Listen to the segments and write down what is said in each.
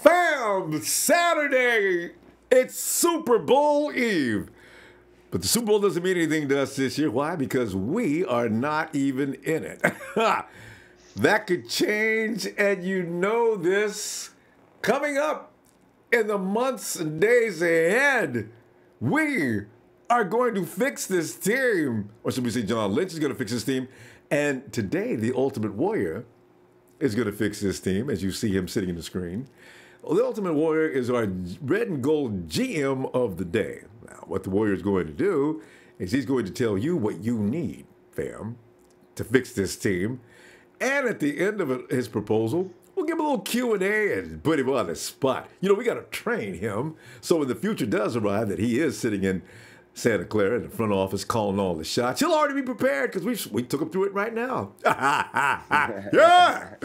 Fam, Saturday, it's Super Bowl Eve. But the Super Bowl doesn't mean anything to us this year. Why? Because we are not even in it. That could change, and you know this. Coming up in the months and days ahead, we are going to fix this team. Or should we say John Lynch is going to fix this team. And today, the Ultimate Warrior is going to fix this team, as you see him sitting in the screen. Well, the Ultimate Warrior is our red and gold GM of the day. Now, what the Warrior is going to do is he's going to tell you what you need, fam, to fix this team. And at the end of his proposal, we'll give him a little Q&A and put him on the spot. You know, we got to train him so when the future does arrive that he is sitting in Santa Clara in the front office calling all the shots. He'll already be prepared because we took him through it right now. Yeah!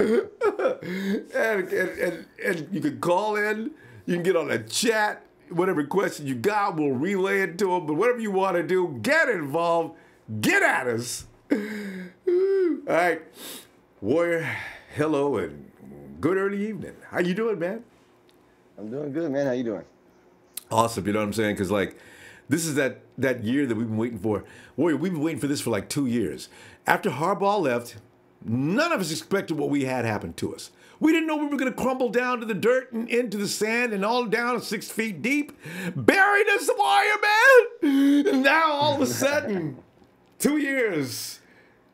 and you can call in. You can get on a chat. Whatever question you got, we'll relay it to him. But whatever you want to do, get involved. Get at us. All right. Warrior, hello and good early evening. How you doing, man? I'm doing good, man. How you doing? Awesome. You know what I'm saying? Because, like, this is that year that we've been waiting for. Warrior, we've been waiting for this for like 2 years. After Harbaugh left, none of us expected what we had happen to us. We didn't know we were going to crumble down to the dirt and into the sand and all down 6 feet deep. Buried us, Warrior, man! And now, all of a sudden, 2 years,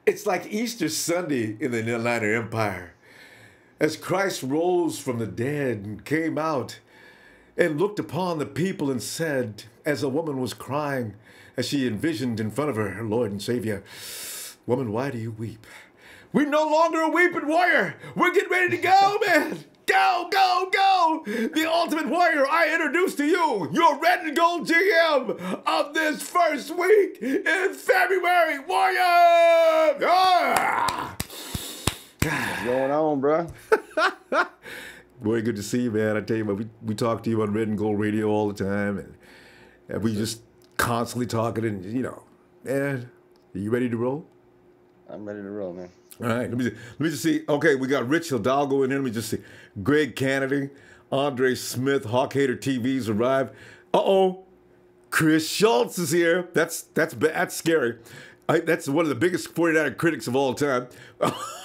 it's like Easter Sunday in the Inland Empire. As Christ rose from the dead and came out and looked upon the people and said, as a woman was crying, as she envisioned in front of her Lord and Savior, "Woman, why do you weep?" We're no longer a weeping warrior. We're getting ready to go, man. Go, go, go. The Ultimate Warrior, I introduce to you your red and gold GM of this first week in February. Warrior! Ah! What's going on, bro? Boy, good to see you, man. I tell you what, we talk to you on Red and Gold Radio all the time, and we just constantly talking, and you know, man, are you ready to roll? I'm ready to roll, man. All right, let me just see. Okay, we got Rich Hidalgo in here. Let me just see. Greg Kennedy, Andre Smith, Hawk Hater TV's arrived. Uh-oh, Chris Schultz is here. That's scary. That's one of the biggest 49er critics of all time.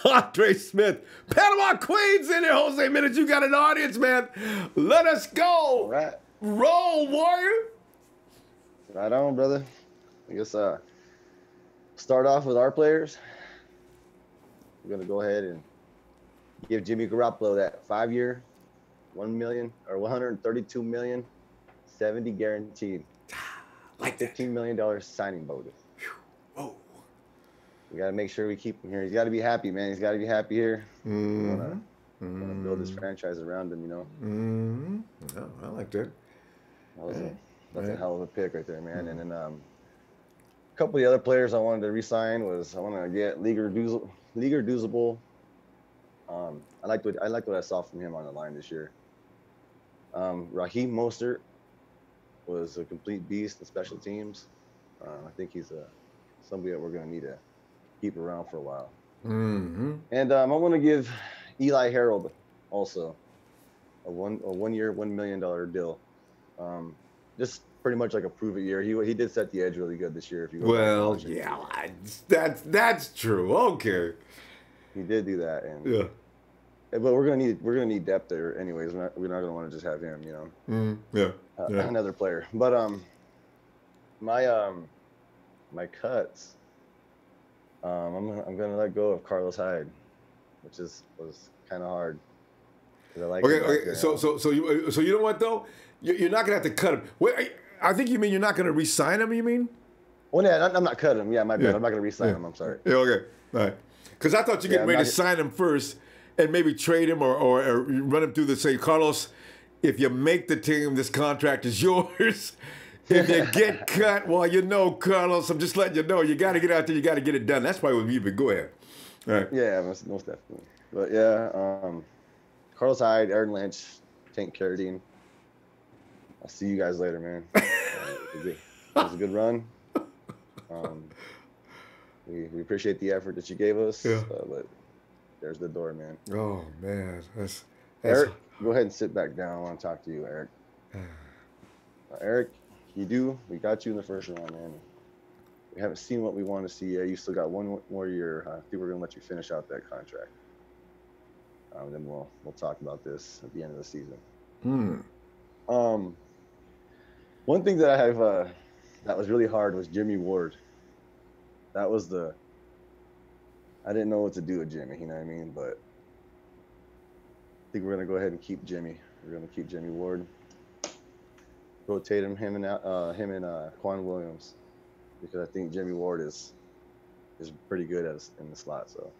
Andre Smith, Panama Queens in here. Jose Minutes, you got an audience, man. Let us go. All right. Roll, Warrior. Right on, brother. I guess start off with our players. We're going to go ahead and give Jimmy Garoppolo that 5-year, $1 million or $132 million, 70 guaranteed. Like that. $15 million signing bonus. Whoa. We got to make sure we keep him here. He's got to be happy, man. He's got to be happy here. Mm-hmm. We want to build this franchise around him, you know. Mm-hmm. Oh, I like that. That's a hell of a pick right there, man. And then a couple of the other players I wanted to re-sign was I want to get Liger Duzable. I liked what I saw from him on the line this year. Raheem Mostert was a complete beast in special teams. I think he's somebody that we're going to need to keep around for a while. Mm-hmm. And I want to give Eli Harold also a one-year, $1 million deal. Just pretty much like a prove-it year. He did set the edge really good this year. If you go well, yeah, that's true. Okay. He did do that, and yeah. But we're gonna need depth there, anyways. We're not gonna want to just have him, you know. Mm-hmm. Yeah. Another player. But my cuts. I'm gonna let go of Carlos Hyde, which was kind of hard. I like okay. So you know what though? You're not gonna have to cut him. Wait, I think you mean you're not gonna re-sign him. You mean? Well, yeah, I'm not cutting him. Yeah, my bad. I'm not gonna re-sign him. I'm sorry. Yeah, okay. All right. Because I thought you were getting ready to sign him first and maybe trade him or run him through the say, Carlos, if you make the team, this contract is yours. If you get cut, well, you know, Carlos, I'm just letting you know, you got to get out there, you got to get it done. That's probably what you would go ahead. All right. Yeah, most definitely. But yeah, Carlos Hyde, Aaron Lynch, Tank Carradine. I'll see you guys later, man. It was a good run. We appreciate the effort that you gave Yeah. us, but there's the door, man. Oh man, that's. Eric, go ahead and sit back down. I want to talk to you, Eric. Eric, we got you in the first round, man. We haven't seen what we want to see yet. You still got one more year. I think we're gonna let you finish out that contract. Then we'll talk about this at the end of the season. Hmm. One thing that I have that was really hard was Jimmy Ward. That was I didn't know what to do with Jimmy. You know what I mean? But I think we're gonna go ahead and keep Jimmy. We're gonna keep Jimmy Ward. Rotate him and Quan Williams, because I think Jimmy Ward is pretty good in the slot. So.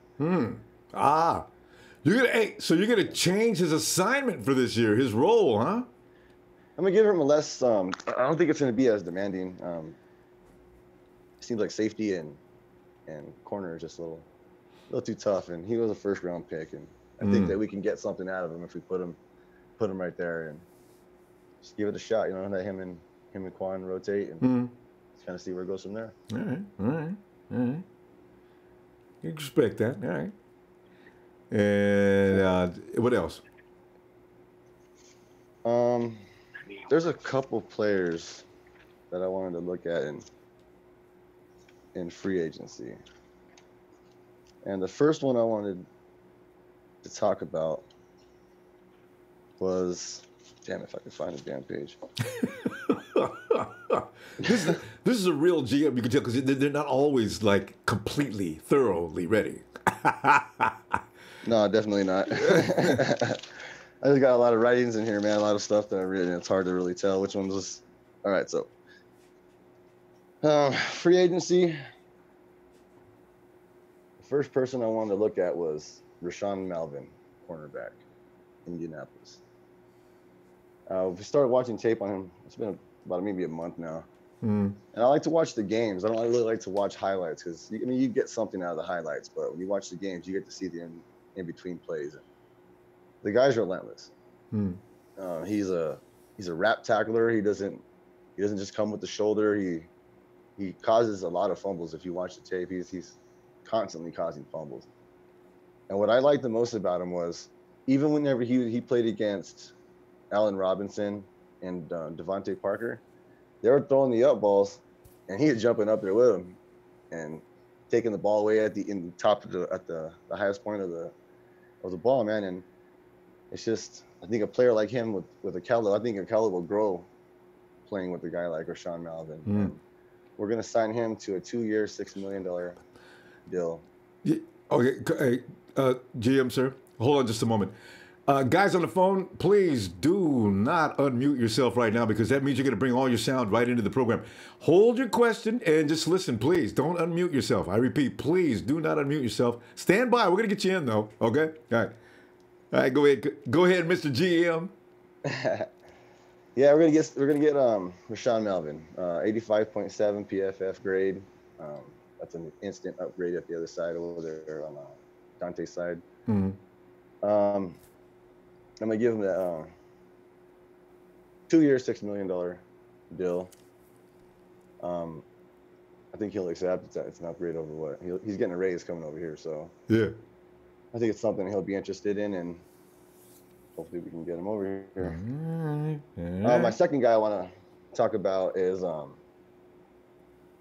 So you're gonna change his assignment for this year, his role, huh? I'm gonna give him a less. I don't think it's gonna be as demanding. Seems like safety and corner is just a little too tough, and he was a first round pick, and I think that we can get something out of him if we put him right there and just give it a shot. You know, let him and Quan rotate and just kind of see where it goes from there. All right. You respect that, all right. And what else? There's a couple players that I wanted to look at in free agency. And the first one I wanted to talk about was, damn, if I could find the damn page. This is a real GM, you can tell, because they're not always like completely, thoroughly ready. No, definitely not. I just got a lot of writings in here, man. A lot of stuff that I've written. It's hard to really tell which ones was. All right, so free agency. The first person I wanted to look at was Rashawn Melvin, cornerback, Indianapolis. We started watching tape on him. It's been about maybe a month now. And I like to watch the games. I don't really like to watch highlights because you get something out of the highlights, but when you watch the games, you get to see the in between plays. The guy's relentless. He's a rap tackler. He doesn't just come with the shoulder. He causes a lot of fumbles. If you watch the tape, he's constantly causing fumbles. And what I liked the most about him was, even whenever he played against Allen Robinson and Devontae Parker, they were throwing the up balls, and he was jumping up there with them and taking the ball away at the highest point of the ball, man. And it's just, I think a player like him with a caliber, I think a caliber will grow playing with a guy like Rashawn Melvin. And we're gonna sign him to a 2-year, $6 million deal. Yeah, okay, GM, sir, hold on just a moment. Guys on the phone, please do not unmute yourself right now, because that means you're going to bring all your sound right into the program. Hold your question and just listen, please. Don't unmute yourself. I repeat, please do not unmute yourself. Stand by. We're going to get you in, though. Okay? All right. Go ahead, Mr. GM. Yeah, we're gonna get Rashawn Melvin, 85.7 PFF grade. That's an instant upgrade at the other side over there on Dante's side. I'm gonna give him that 2-year, $6 million deal. I think he'll accept it's an upgrade over what he's getting a raise coming over here. So yeah, I think it's something he'll be interested in, and hopefully we can get him over here. My second guy I want to talk about is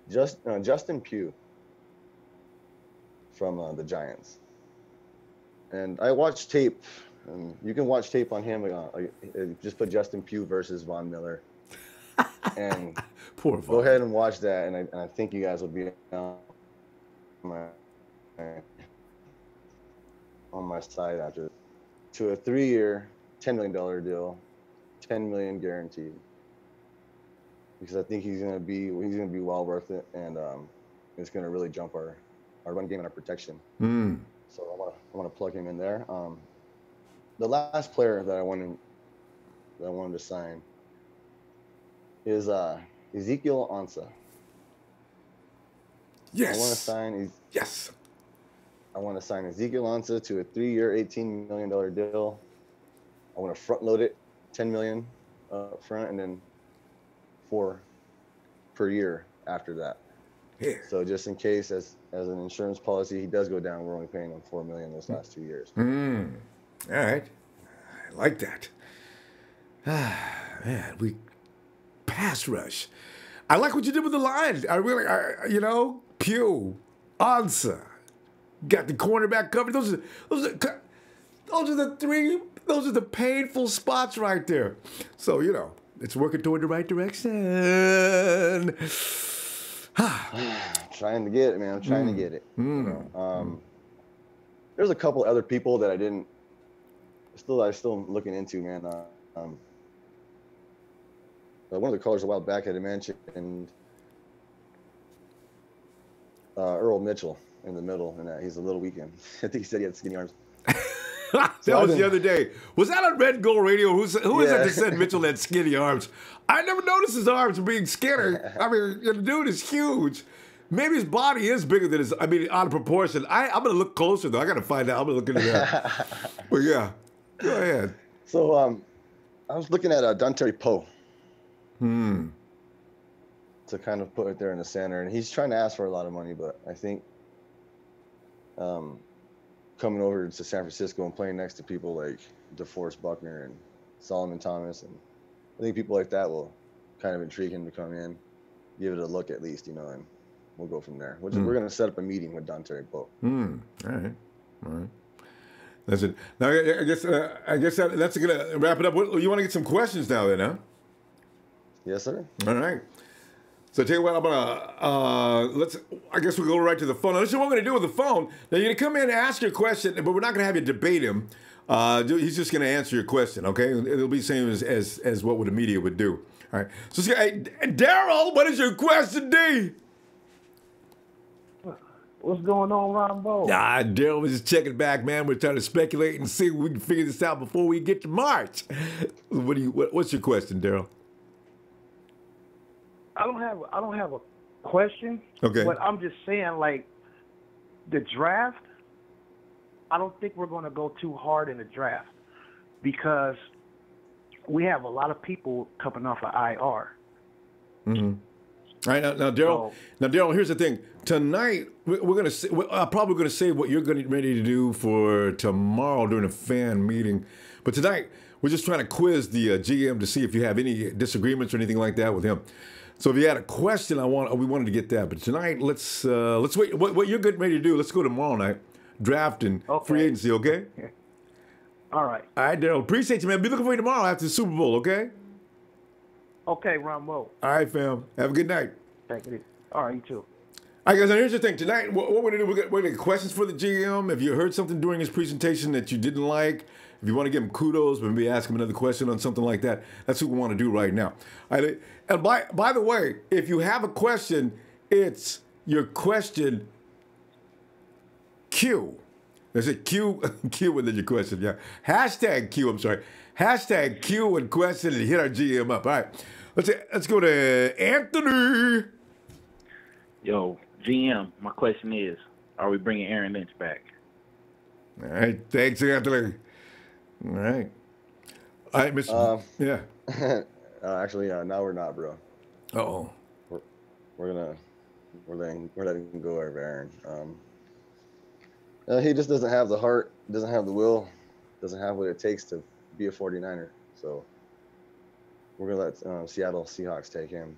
Justin Pugh from the Giants. And I watched tape. You can watch tape on him. Just put Justin Pugh versus Von Miller, and poor Von. Go ahead and watch that. And I think you guys will be on my side after. To a 3-year, $10 million deal, $10 million guaranteed. Because I think he's gonna be well worth it, and it's gonna really jump our run game and our protection. So I want to plug him in there. The last player that I wanted to sign is Ezekiel Ansah. Yes. I want to sign Ezekiel Ansah to a 3-year, $18 million deal. I want to front load it, $10 million up front, and then $4 per year after that. Yeah. So just in case, as an insurance policy, he does go down, we're only paying him $4 million those last 2 years. All right. I like that. Man, we pass rush. I like what you did with the lines. I really, Pugh, Ansa, got the cornerback covered. Those are the three. Those are the painful spots right there. So it's working toward the right direction. Trying to get it, man. I'm trying to get it. There's a couple other people that I'm still looking into, man. One of the callers a while back had mentioned Earl Mitchell in the middle, and he's a little weakened. I think he said he had skinny arms. That was the other day. Was that on Red Gold Radio? Who is it that said Mitchell had skinny arms? I never noticed his arms being skinny. I mean, the dude is huge. Maybe his body is bigger than out of proportion. I'm going to look closer, though. I got to find out. I'm going to look into that. But yeah, go ahead. So I was looking at Dontae Poe. To kind of put it there in the center. And he's trying to ask for a lot of money, but I think coming over to San Francisco and playing next to people like DeForest Buckner and Solomon Thomas, and I think people like that will kind of intrigue him to come in, give it a look at least, and we'll go from there. We're going to set up a meeting with Dontae Poe. All right. That's it. Now, I guess that's going to wrap it up. You want to get some questions now then, huh? Yes, sir. All right. So I tell you what, I'm gonna I guess we'll go right to the phone. Now, this is what we're gonna do with the phone. Now you're gonna come in and ask your question, but we're not gonna have you debate him. He's just gonna answer your question, okay? It'll be the same as what the media would do. All right. So Daryl, what is your question, D? What's going on, Ronbo? Daryl was just checking back, man. We're trying to speculate and see if we can figure this out before we get to March. What's your question, Daryl? I don't have a question. Okay. But I'm just saying, like, the draft, I don't think we're going to go too hard in the draft because we have a lot of people coming off of IR. All right, now Daryl. Now, Daryl, here's the thing. Tonight, I'm probably going to say what you're getting ready to do for tomorrow during a fan meeting. But tonight, we're just trying to quiz the GM to see if you have any disagreements or anything like that with him. So if you had a question, we wanted to get that. But tonight, let's wait. What you're getting ready to do? Let's go tomorrow night, draft and free agency. Okay. All right. All right, Daryl. Appreciate you, man. Be looking for you tomorrow after the Super Bowl. Okay. Okay, Ronbo. All right, fam. Have a good night. Thank you. All right, you too. All right, guys. Now here's the thing. Tonight, what we're gonna do? We're gonna get questions for the GM. If you heard something during his presentation that you didn't like, if you want to give him kudos, maybe ask him another question on something like that. That's what we want to do right now. All right, and by the way, if you have a question, it's your question Q. Is it Q? Q and then your question. Yeah. Hashtag Q. I'm sorry. Hashtag Q and question and hit our GM up. All right. Let's go to Anthony. Yo, GM. My question is: are we bringing Aaron Lynch back? All right. Thanks, Anthony. All right. All right, Mr. Yeah. Actually, now we're not, bro. Uh-oh. We're letting go of Aaron. He just doesn't have the heart, doesn't have the will, doesn't have what it takes to be a 49er. So we're gonna let Seattle Seahawks take him.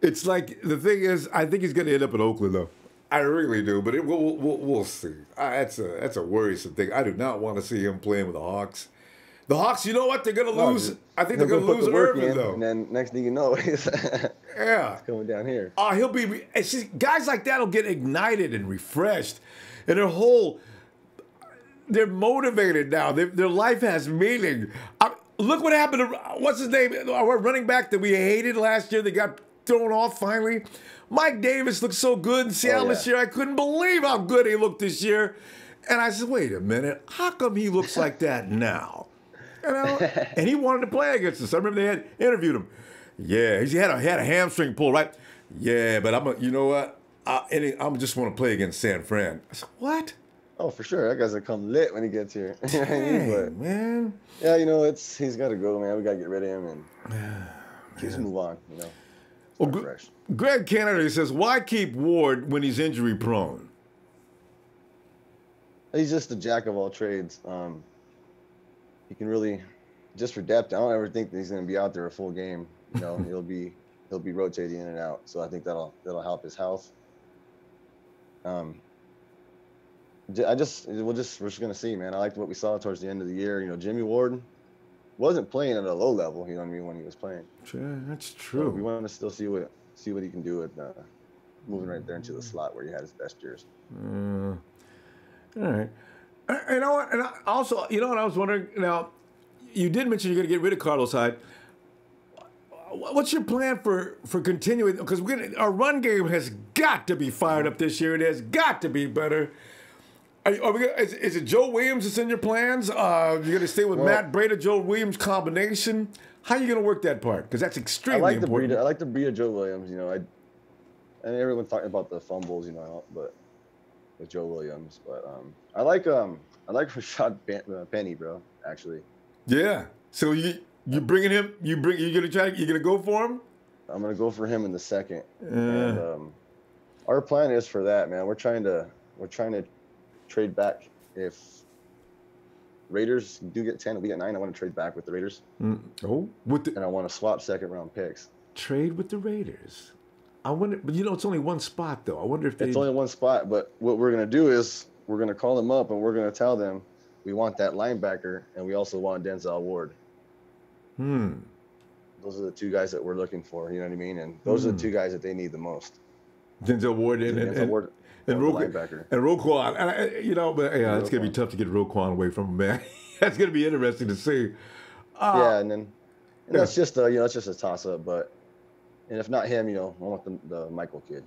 It's like the thing is, I think he's gonna end up in Oakland though. I really do, but we'll see. That's a worrisome thing. I do not want to see him playing with the Hawks. The Hawks, you know what? They're going to lose. I think they're going to lose Irvin, though. And then next thing you know, he's coming down here. He'll be. Guys like that will get ignited and refreshed, and they're motivated now. Their life has meaning. Look what happened to what's his name? Our running back that we hated last year. That got thrown off finally. Mike Davis looked so good in Seattle this year. I couldn't believe how good he looked this year. And I said, wait a minute, how come he looks like that now? And he wanted to play against us. I remember they had interviewed him. Yeah, he had a hamstring pull, right? Yeah, but you know what? I just want to play against San Fran. I said, what? Oh, for sure. That guy's gonna come lit when he gets here. You know what I mean? Hey, But man. yeah, you know, he's got to go, man. We got to get rid of him and just move on. You know, start fresh. Greg Kennedy says, "Why keep Ward when he's injury prone?" He's just a jack of all trades. He can really, just for depth. I don't ever think that he's going to be out there a full game. You know, he'll be rotating in and out. So I think that'll help his health. We're just gonna see, man. I liked what we saw towards the end of the year. You know, Jimmy Ward wasn't playing at a low level. You know what I mean, when he was playing. Sure, that's true. So we want to still see what he can do with moving right there into the slot where he had his best years. All right. You know what? And also, you know what I was wondering. Now, you did mention you're going to get rid of Carlos Hyde. What's your plan for continuing? Because our run game has got to be fired up this year. It has got to be better. Is it Joe Williams that's in your plans? You're going to stay with Matt Breida, Joe Williams combination? How are you going to work that part? Because that's extremely important. I like the Breida Joe Williams. You know, and everyone's talking about the fumbles, you know, but with Joe Williams. But I like Rashad Penny, bro. Actually. Yeah. So you bringing him? You're gonna go for him? I'm gonna go for him in the second. And our plan is for that, man. We're trying to trade back if Raiders do get 10, we get 9. I want to trade back with the Raiders. And I want to swap second-round picks. Trade with the Raiders. I wonder, but you know, it's only one spot though. I wonder if it's only one spot. But what we're gonna do is we're gonna call them up and we're gonna tell them we want that linebacker and we also want Denzel Ward. Those are the two guys that we're looking for. You know what I mean? And those are the two guys that they need the most. Denzel Ward and linebacker. And Roquan. And you know, but yeah, it's gonna be tough to get Roquan away from him, man. That's gonna be interesting to see. And that's just it's just a toss up. But if not him, you know, I want the Michael kid.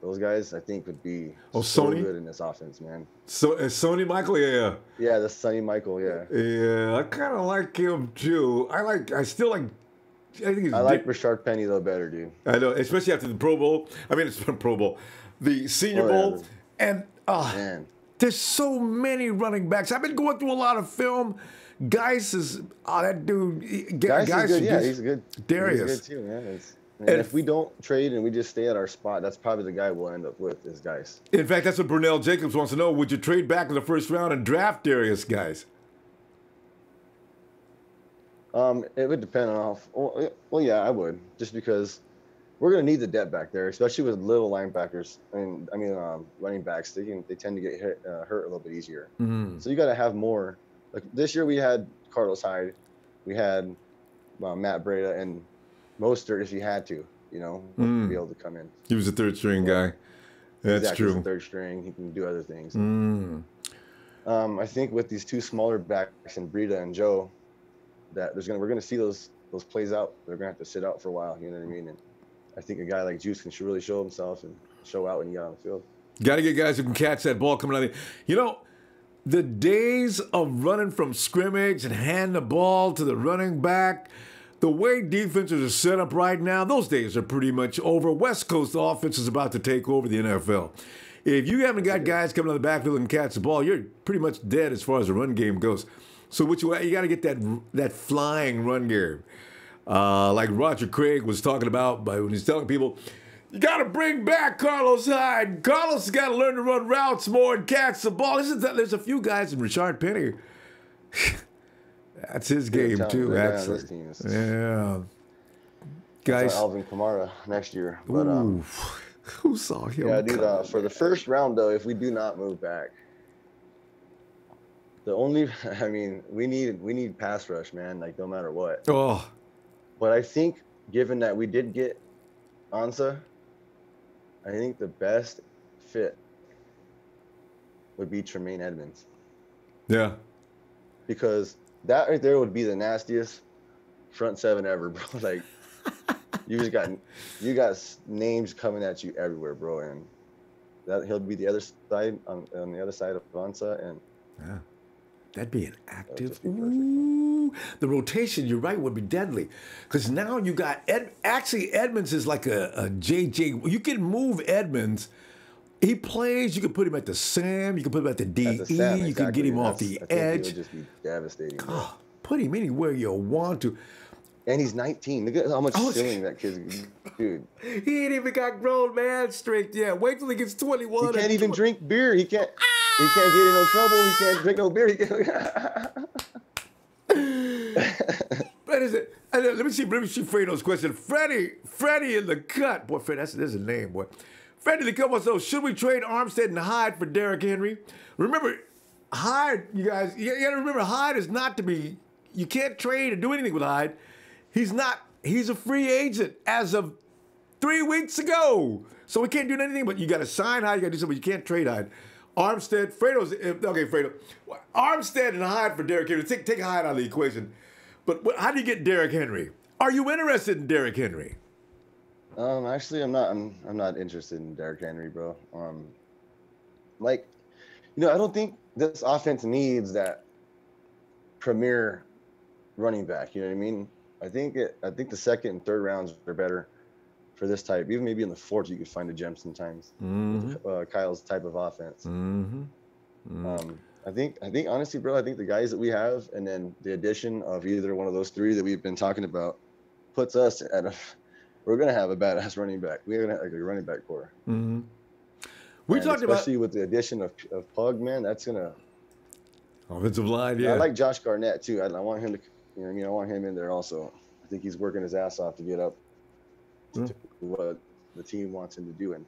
Those guys, I think, would be so good in this offense, man. So Sony Michael, yeah. Yeah, the Sonny Michael, yeah. Yeah, I kind of like him too. I like Rashard Penny though better, dude. I know, especially after the Pro Bowl. I mean, it's Pro Bowl, the Senior Bowl, and man, there's so many running backs. I've been going through a lot of film. Geis is that dude. Geis is good. Yeah, he's good. Darius he's good too, man. And if we don't trade and we just stay at our spot, that's probably the guy we'll end up with, is Geis. In fact, that's what Brunel Jacobs wants to know. Would you trade back in the first round and draft Darius, guys? It would depend on well, yeah, I would. Just because we're going to need the depth back there, especially with little linebackers. Running backs, they tend to get hurt a little bit easier. So you got to have more. Like this year we had Carlos Hyde. We had Matt Breida and Mostert if you had to, you know, be able to come in. He was a third string guy. That's true. He's a third string. He can do other things. I think with these two smaller backs and Breida and Joe, that we're gonna see those plays out. They're gonna have to sit out for a while. You know what I mean? And I think a guy like Juice can really show himself and show out when you get on the field. Got to get guys who can catch that ball coming out of the, you know, the days of running from scrimmage and hand the ball to the running back. The way defenses are set up right now, those days are pretty much over. West Coast offense is about to take over the NFL. If you haven't got guys coming out of the backfield and catch the ball, you're pretty much dead as far as the run game goes. So you got to get that flying run game. Like Roger Craig was talking about when he's telling people, you got to bring back Carlos Hyde. Carlos has got to learn to run routes more and catch the ball. There's a few guys in Rashard Penny. That's his game too, actually. Yeah. Guys. Alvin Kamara next year. But, who saw him? Yeah, dude. For the first round, though, if we do not move back, we need pass rush, man. Like no matter what. Oh. But I think, given that we did get Ansah, I think the best fit would be Tremaine Edmonds. Yeah. Because that right there would be the nastiest front seven ever, bro. Like you got names coming at you everywhere, bro. And that he'll be the other side on the other side of Ansah, and yeah, that'd be an active. Ooh, the rotation, you're right, would be deadly. Because now you got Edmonds is like a JJ. You can move Edmonds He plays. You can put him at the Sam. You can put him at the DE. At the Sam, You can get him off the I think edge. It would just be devastating. Oh, put him anywhere you want to. And he's 19. Look at how much ceiling that kid's, dude. He ain't even got grown man strength yet. Wait till he gets 21. He can't even drink beer. He can't. He can't get in no trouble. He can't drink no beer. What is it? Let me see Fredo's question. Freddie in the cut. Boy, Freddie, that's a name, boy. Freddie in the cut wants to know, should we trade Armstead and Hyde for Derrick Henry? Remember, Hyde, you guys, you got to remember, Hyde is not to be, you can't trade or do anything with Hyde. He's a free agent as of 3 weeks ago. So we can't do anything, but you got to sign Hyde, you got to do something, you can't trade Hyde. Armstead, Fredo. Armstead and Hyde for Derrick Henry. Take Hyde out of the equation. But how do you get Derrick Henry? Are you interested in Derrick Henry? Actually, I'm not. I'm not interested in Derrick Henry, bro. I don't think this offense needs that premier running back. You know what I mean? I think the second and third rounds are better for this type. Even maybe in the fourth, you could find a gem sometimes. With, Kyle's type of offense. I think honestly, bro, I think the guys that we have, and then the addition of either one of those three that we've been talking about, puts us at we're gonna have a badass running back. We're gonna have a running back core. We talked about, especially with the addition of Pug, man. That's gonna offensive line. Yeah, I like Josh Garnett too. I want him to, you know what I mean? I want him in there also. I think he's working his ass off to get up to what the team wants him to do, and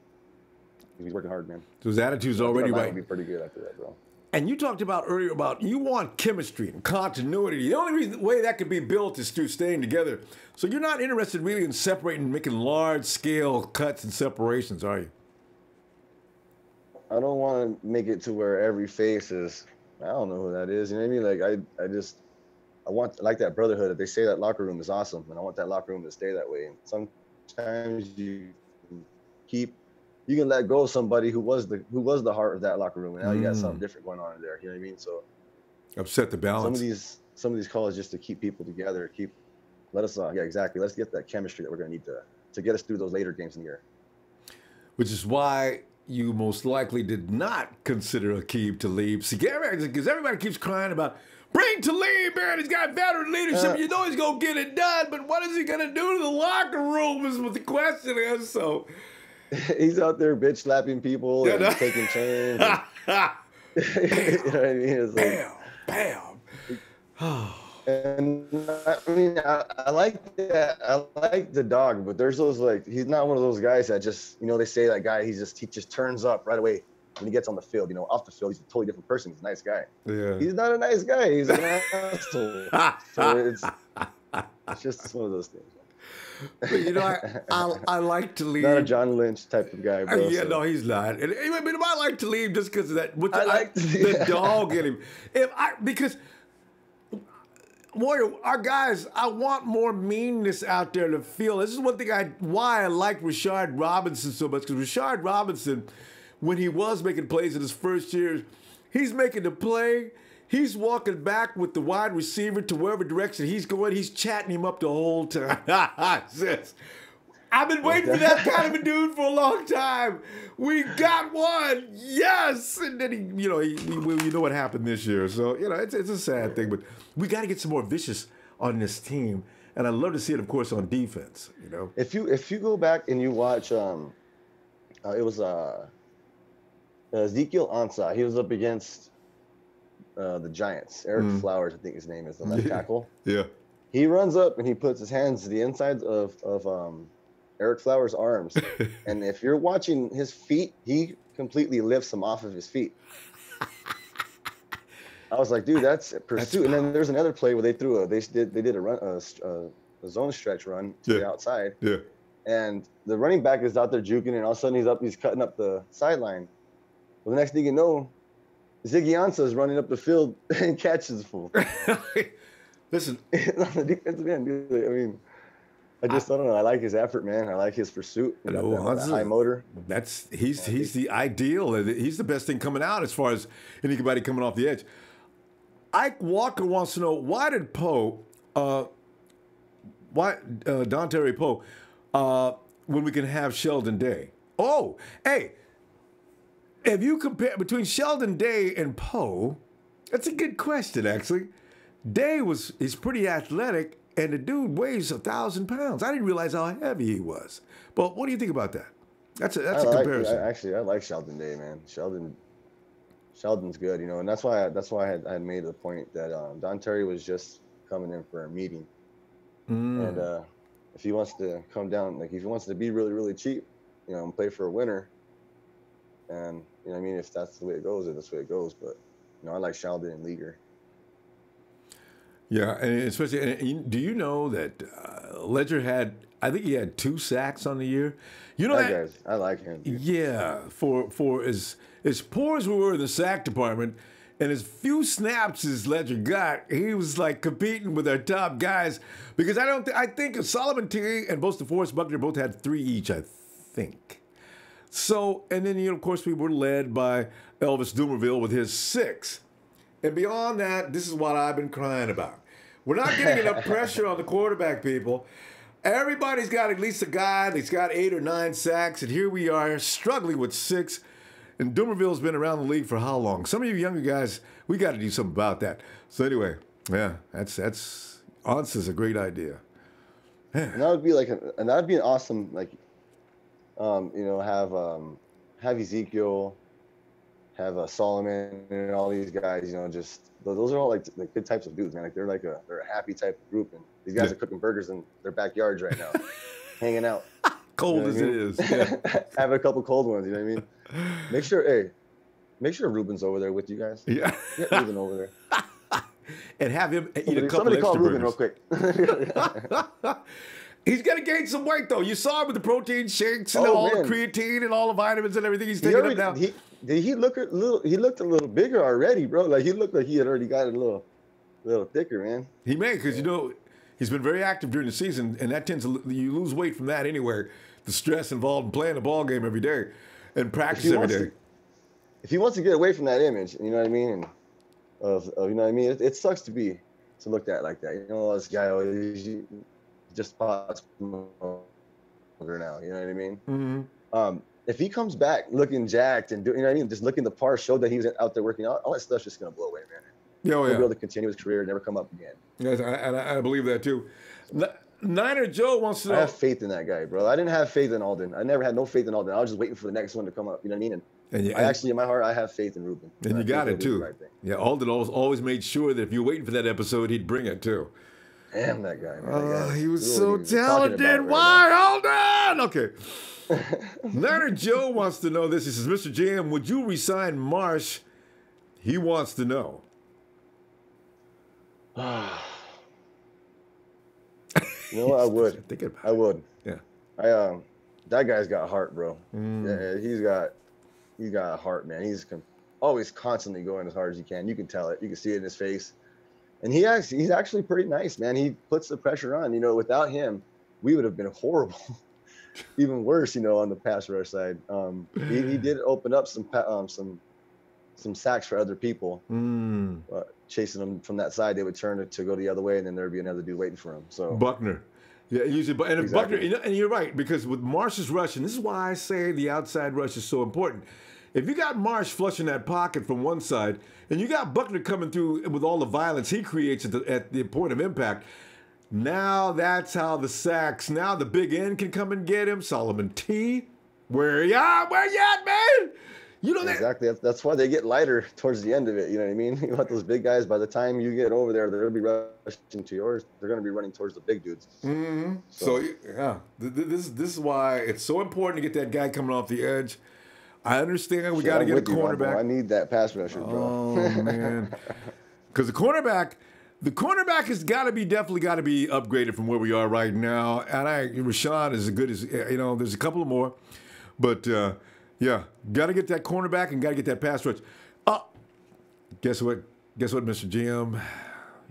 he's working hard, man. So his attitude's already right. Would be pretty good after that, bro. And you talked about earlier about you want chemistry and continuity. The only way that could be built is through staying together. So you're not interested really in separating, making large-scale cuts and separations, are you? I don't want to make it to where every face is, I don't know who that is. You know what I mean? Like, I like that brotherhood. If they say that locker room is awesome, and I want that locker room to stay that way. And sometimes you can let go of somebody who was the heart of that locker room, and now you got something different going on in there. You know what I mean? So upset the balance. Some of these calls just to keep people together, let us yeah, exactly. Let's get that chemistry that we're gonna need to get us through those later games in the year. Which is why you most likely did not consider Aqib Talib. See, because everybody keeps crying about bring Talib, man. He's got veteran leadership. You know he's gonna get it done, but what is he gonna do to the locker room is what the question is. So. He's out there bitch slapping people and taking chains. You know what I mean? It's like, bam. And I mean, I like that. I like the dog, but there's those, like, he's not one of those guys that just, you know, they say that guy, he just turns up right away when he gets on the field. You know, off the field, he's a totally different person. He's a nice guy. Yeah. He's not a nice guy. He's an asshole. So it's just one of those things. But, you know, I like to leave. Not a John Lynch type of guy, bro. Yeah, so. No, he's not. And I like to leave just because of that. The dog in him. Because Warrior, our guys, I want more meanness out there to feel. This is one thing why I like Rashard Robinson so much, because Rashard Robinson, when he was making plays in his first year, he's making the play. He's walking back with the wide receiver to wherever direction he's going. He's chatting him up the whole time. I've been waiting for that kind of a dude for a long time. We got one, yes. And then we know what happened this year. So it's a sad thing, but we got to get some more vicious on this team. And I'd love to see it, of course, on defense. You know, if you go back and you watch, it was Ezekiel Ansah. He was up against the Giants. Eric Flowers, I think his name is, the left tackle. Yeah. He runs up and he puts his hands to the insides of Eric Flowers' arms. And if you're watching his feet, he completely lifts them off of his feet. I was like, dude, that's pursuit. And then there's another play where they did a zone stretch run to the outside. Yeah. And the running back is out there juking, and all of a sudden he's cutting up the sideline. Well, the next thing you know, Ziggy Ansah is running up the field and catches the fool. Listen, on the defensive end, dude. I mean, I don't know. I like his effort, man. I like his pursuit. That high motor. He's the ideal. He's the best thing coming out as far as anybody coming off the edge. Ike Walker wants to know, why did Dontari Poe, when we can have Sheldon Day? Oh, hey, if you compare between Sheldon Day and Poe, that's a good question, actually. Day is pretty athletic, and the dude weighs 1,000 pounds. I didn't realize how heavy he was. But what do you think about that? That's a comparison. I like Sheldon Day, man. Sheldon's good, you know, and that's why I had made the point that Don Terry was just coming in for a meeting, and if he wants to come down, like if he wants to be really really cheap, you know, and play for a winner, and you know what I mean, if that's the way it goes, that's the way it goes. But you know, I like Sheldon and Leaguer. Yeah, and especially, do you know that Ledger I think he had 2 sacks on the year. You know that I like him. Dude. Yeah, for as poor as we were in the sack department, and as few snaps as Ledger got, he was like competing with our top guys. Because I think Solomon T and both DeForest Buckner both had 3 each, I think. So, and then, you know, of course, we were led by Elvis Dumerville with his 6. And beyond that, this is what I've been crying about. We're not getting enough pressure on the quarterback, people. Everybody's got at least a guy that's got 8 or 9 sacks, and here we are struggling with 6. And Dumerville's been around the league for how long? Some of you younger guys, we got to do something about that. So anyway, yeah, that's Ans's a great idea. Yeah. And that would be that'd be an awesome you know, have Ezekiel, have Solomon and all these guys, you know, just those are all like good types of dudes, man. Like they're a happy type of group, and these guys are cooking burgers in their backyards right now, hanging out. Cold as it is. Yeah. Have a couple cold ones, you know what I mean? Make sure Ruben's over there with you guys. Yeah. Get Ruben over there. And have him eat a couple Somebody call Ruben real burgers. quick. He's got to gain some weight, though. You saw him with the protein shakes and all the creatine and all the vitamins and everything he's taking up now. He looked a little bigger already, bro. Like he looked like he had already got a little thicker, man. He may, because you know he's been very active during the season, and that you lose weight from that anywhere. The stress involved in playing a ball game every day and practice every day. If he wants to get away from that image, you know what I mean, and of you know what I mean, it sucks to look at like that. You know, this guy always just pots over now. You know what I mean? Mm-hmm. If he comes back looking jacked and you know what I mean, just looking the part, showed that he was out there working out, all that stuff's just gonna blow away, man. He'll be able to continue his career, never come up again. Yes, I believe that too. Niner Joe wants to know. I have faith in that guy, bro. I didn't have faith in Alden. I never had no faith in Alden. I was just waiting for the next one to come up. You know what I mean? And I actually, in my heart, I have faith in Ruben. And you got it too. Right, yeah, Alden always made sure that if you were waiting for that episode, he'd bring it too. Damn that guy, man. He was so talented. Why, Alden? Okay. Niner Joe wants to know this. He says, Mr. JM, would you resign Marsh? He wants to know. You know what? I would. I would. Yeah. That guy's got heart, bro. Mm. Yeah, he's got a heart, man. He's always constantly going as hard as he can. You can tell it. You can see it in his face. And he's actually pretty nice, man. He puts the pressure on. You know, without him, we would have been horrible. Even worse, you know, on the pass rush side. He did open up some sacks for other people. Mm. Chasing them from that side, they would turn to go the other way, and then there'd be another dude waiting for him. So Buckner. Yeah, usually, and exactly. Buckner, and you're right, because with Marsh's rush, and this is why I say the outside rush is so important. If you got Marsh flushing that pocket from one side, and you got Buckner coming through with all the violence he creates at the point of impact, now that's how the sacks, now the big end can come and get him. Solomon T, where you at, man? You know that. Exactly. That's why they get lighter towards the end of it. You know what I mean? You want those big guys. By the time you get over there, they're going to be rushing to yours. They're going to be running towards the big dudes. Mm-hmm. So yeah, this is why it's so important to get that guy coming off the edge. I understand we got to get a cornerback. I need that pass rusher, bro. Oh man, because the cornerback has definitely got to be upgraded from where we are right now. And Rashawn is as good as There's a couple more, but. Yeah, got to get that cornerback and got to get that pass rush. Guess what, Mr. GM?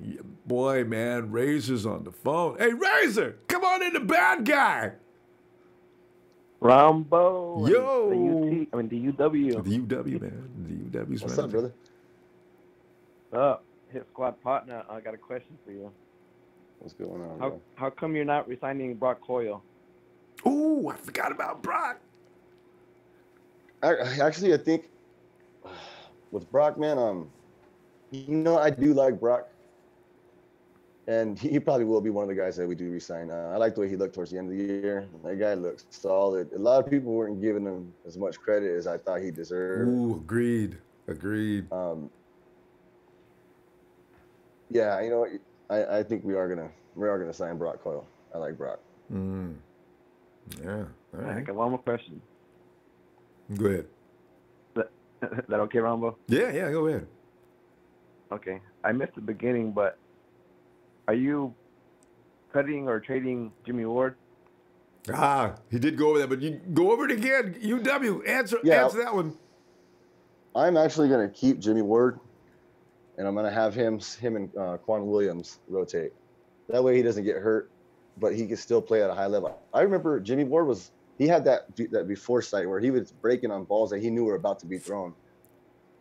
Yeah, boy, man, Razor's on the phone. Hey, Razor, come on in, the bad guy. Ronbo. Yo. The UW. The UW, man. The UW's What's up, brother? What's up? Hit squad partner, I got a question for you. What's going on, bro? How come you're not resigning Brock Coyle? Ooh, I forgot about Brock. I think with Brock, man, I do like Brock, and he probably will be one of the guys that we do resign. I like the way he looked towards the end of the year. That guy looks solid. A lot of people weren't giving him as much credit as I thought he deserved. Ooh, agreed. Yeah, I think we are gonna sign Brock Coyle. I like Brock. Yeah. All I right. got one more question. Go ahead. Is that okay, Ronbo? Yeah. Go ahead. Okay. I missed the beginning, but are you cutting or trading Jimmy Ward? He did go over that, but you go over it again. UW, answer that one. I'm actually gonna keep Jimmy Ward, and I'm gonna have him and Quan Williams rotate. That way he doesn't get hurt, but he can still play at a high level. I remember Jimmy Ward he had that before sight where he was breaking on balls that he knew were about to be thrown,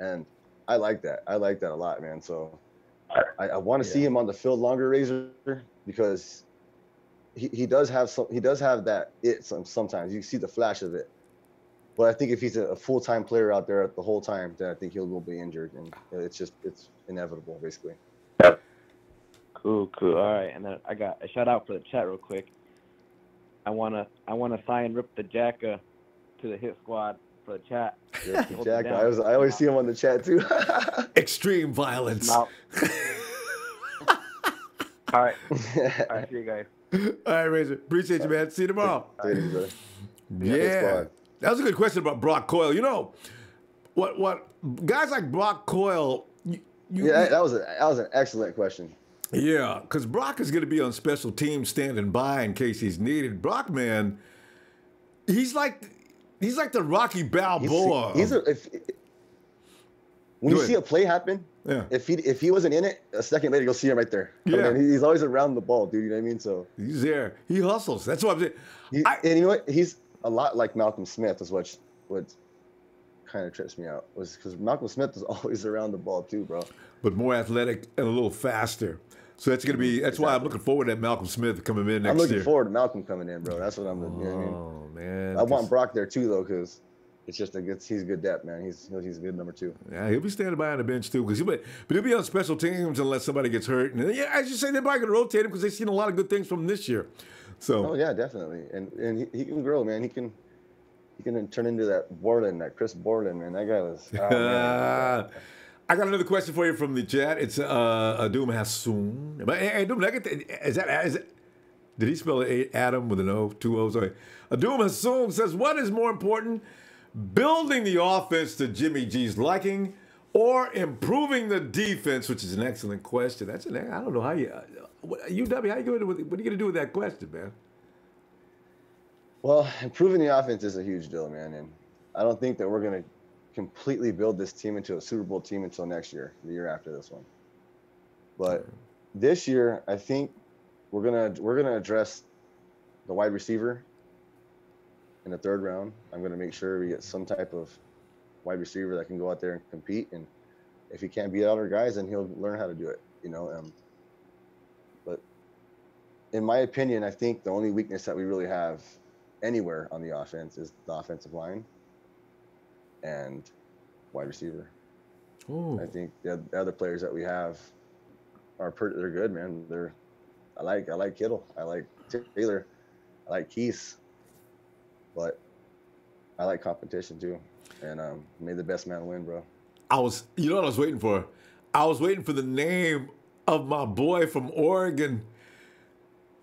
and I like that. I like that a lot, man. So I want to see him on the field longer, Razor, because he does have that sometimes. You see the flash of it. But I think if he's a full-time player out there the whole time, then I think will be injured, and it's inevitable, basically. Cool. All right, and then I got a shout out for the chat real quick. I wanna sign Rip the Jacka to the hit squad for the chat. Rip the Jacka. I always see him on the chat too. Extreme violence. All right, see you guys. All right, Razor. Appreciate you, man. See you tomorrow. Yeah. That was a good question about Brock Coyle. You know, what guys like Brock Coyle. That was an excellent question. Yeah, because Brock is going to be on special teams standing by in case he's needed. Brock, man, he's like the Rocky Balboa. When you see a play happen, if he wasn't in it, a second later you'll see him right there. Yeah, he's always around the ball, dude. You know what I mean? So he's there. He hustles. That's what I'm saying. And you know what? He's a lot like Malcolm Smith. Is what kind of trips me out, was because Malcolm Smith is always around the ball too, bro. But more athletic and a little faster. So that's going to be. That's why I'm looking forward to Malcolm Smith coming in next year. I'm looking forward to Malcolm coming in, bro. That's what I'm. You know what I mean? Oh man. I want Brock there too, though, because it's just he's a good depth, man. He's a good number 2. Yeah, he'll be standing by on the bench too, but he'll be on special teams unless somebody gets hurt. And yeah, as you say, they're probably going to rotate him because they've seen a lot of good things from him this year. So. Oh yeah, definitely, and he can grow, man. He can turn into that Chris Borland, man. That guy was. Oh, man. I got another question for you from the chat. It's Adum Hassoun. Hey, Adum, did he spell Adam with an O, 2 O's? Okay. Adum Hassoun says, what is more important, building the offense to Jimmy G's liking or improving the defense, which is an excellent question. I don't know how you, UW, what are you going to do with that question, man? Well, improving the offense is a huge deal, man. And I don't think that we're going to completely build this team into a Super Bowl team until next year, the year after this one. But this year, I think we're gonna address the wide receiver in the 3rd round. I'm gonna make sure we get some type of wide receiver that can go out there and compete. And if he can't beat other guys, then he'll learn how to do it. But in my opinion, I think the only weakness that we really have anywhere on the offense is the offensive line and wide receiver. Ooh. I think the other players that we have they're good, man. I like Kittle, I like Taylor, I like Keith, but I like competition too. And may the best man win, bro. You know what I was waiting for? I was waiting for the name of my boy from Oregon.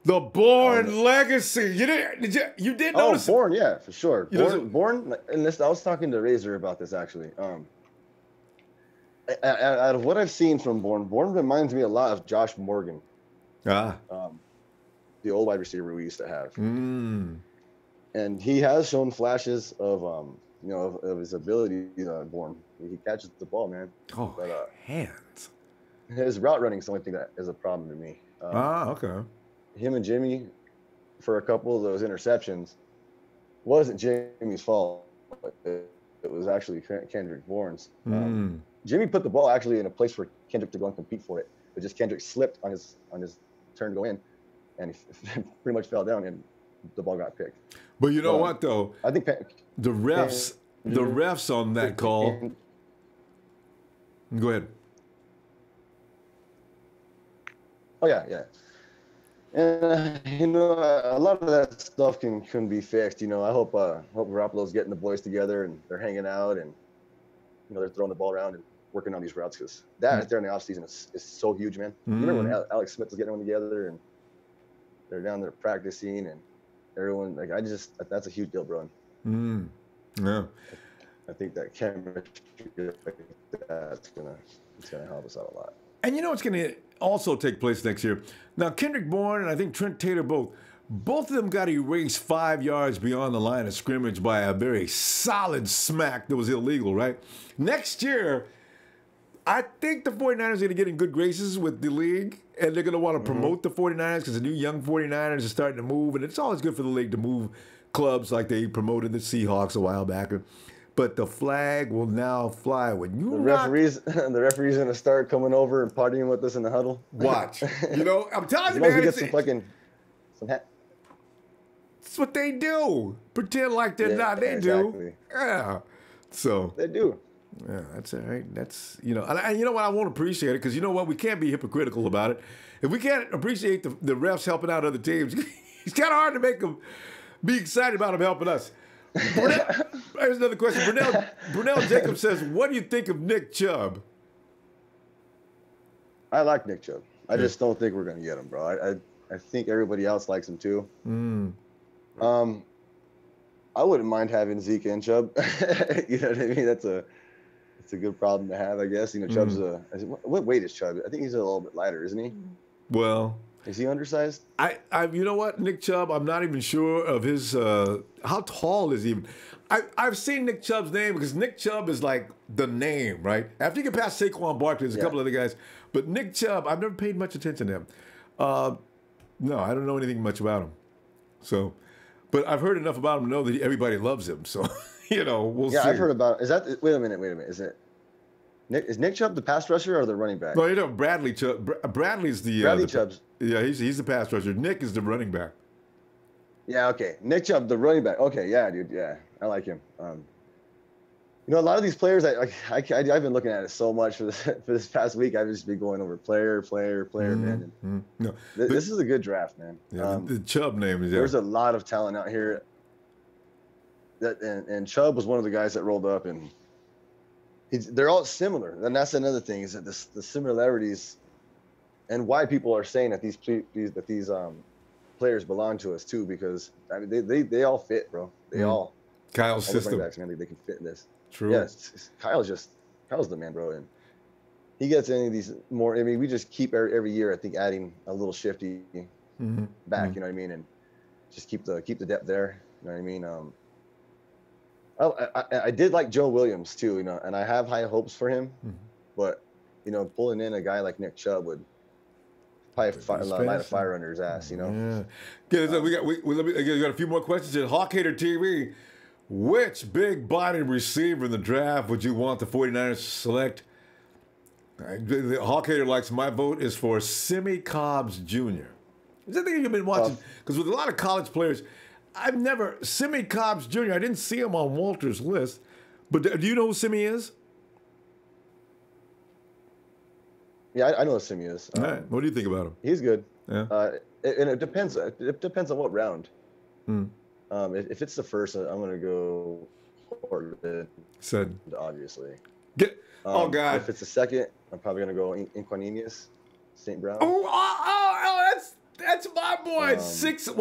The Bourne legacy. You did notice? Oh, Bourne, yeah, for sure. Bourne, and I was talking to Razor about this actually. Out of what I've seen from Bourne reminds me a lot of Josh Morgan. The old wide receiver we used to have. And he has shown flashes of of his ability. Bourne, he catches the ball, man. Oh, but, hands. His route running is the only thing that is a problem to me. Okay. Him and Jimmy, for a couple of those interceptions, wasn't Jimmy's fault. It was actually Kendrick Bourne's. Jimmy put the ball actually in a place for Kendrick to go and compete for it, but just Kendrick slipped on his turn to go in, and he pretty much fell down, and the ball got picked. But you know what, though? I think the refs on that call. Go ahead. Oh yeah. And a lot of that stuff can be fixed. I hope Garoppolo's getting the boys together and they're hanging out and they're throwing the ball around and working on these routes, because that right there in the offseason is so huge, man. You remember when Alex Smith was getting them together and they're down there practicing and everyone that's a huge deal, bro. Yeah. I think that chemistry that's gonna help us out a lot. And it's going to also take place next year. Now, Kendrick Bourne and I think Trent Taylor both of them got erased 5 yards beyond the line of scrimmage by a very solid smack that was illegal, right? Next year, I think the 49ers are going to get in good graces with the league, and they're going to want to promote the 49ers because the new young 49ers are starting to move, and it's always good for the league to move clubs like they promoted the Seahawks a while back. But the flag will now fly when you the referee's going to start coming over and partying with us in the huddle. Watch. I'm telling you, man. We get some hat. That's what they do. Pretend like they're not. They do. Yeah. So they do. Yeah, that's all right. That's and you know what? I won't appreciate it because you know what? We can't be hypocritical about it. If we can't appreciate the refs helping out other teams, it's kind of hard to make them be excited about them helping us. Here's another question. Brunel Jacob says, "What do you think of Nick Chubb?" I like Nick Chubb. I just don't think we're gonna get him, bro. I think everybody else likes him too. I wouldn't mind having Zeke and Chubb. You know what I mean? It's a good problem to have, I guess. Chubb's what weight is Chubb? I think he's a little bit lighter, isn't he? Well, is he undersized? You know what, Nick Chubb? I'm not even sure of his. How tall is he even? I've seen Nick Chubb's name because Nick Chubb is like the name, right? After you get past Saquon Barkley, there's a couple other guys, but Nick Chubb, I've never paid much attention to him. No, I don't know anything much about him. So, but I've heard enough about him to know that everybody loves him. So, we'll see. Yeah, I've heard about. Wait a minute. Is it? Is Nick Chubb the pass rusher or the running back? No, Bradley Chubb. Bradley's the Bradley Chubb's. Yeah, he's the pass rusher. Nick is the running back. Yeah, okay. Nick Chubb, the running back. Okay, yeah, dude. Yeah, I like him. A lot of these players, I've been looking at it so much for this past week. I've just been going over player, man. No, this is a good draft, man. Yeah, the Chubb name is. There's a lot of talent out here. And Chubb was one of the guys that rolled up, and they're all similar. And that's another thing, is that the similarities, and why people are saying that these players belong to us too, because they all fit, bro. They all. Kyle's system. Backs, man, they can fit in this. True. Yes, Kyle's the man, bro, and he gets any of these more. I mean, we just keep every year, I think, adding a little shifty back. You know what I mean, and just keep the depth there. You know what I mean? I did like Joe Williams too, and I have high hopes for him, but pulling in a guy like Nick Chubb would probably light a fire under his ass. Yeah. We got a few more questions here. Hawk Hater TV. Which big body receiver in the draft would you want the 49ers to select? The Hawk Hater likes my vote is for Simi Cobbs Jr. Is that the thing you've been watching? Because with a lot of college players, Simi Cobbs Jr., I didn't see him on Walter's list, but do you know who Simi is? Yeah, I know who Simi is. All right. What do you think about him? He's good. Yeah. And it depends. It depends on what round. If it's the first, I'm going to go Portland, obviously. Oh, God. If it's the second, I'm probably going to go Inquaninius, St. Brown. That's my boy.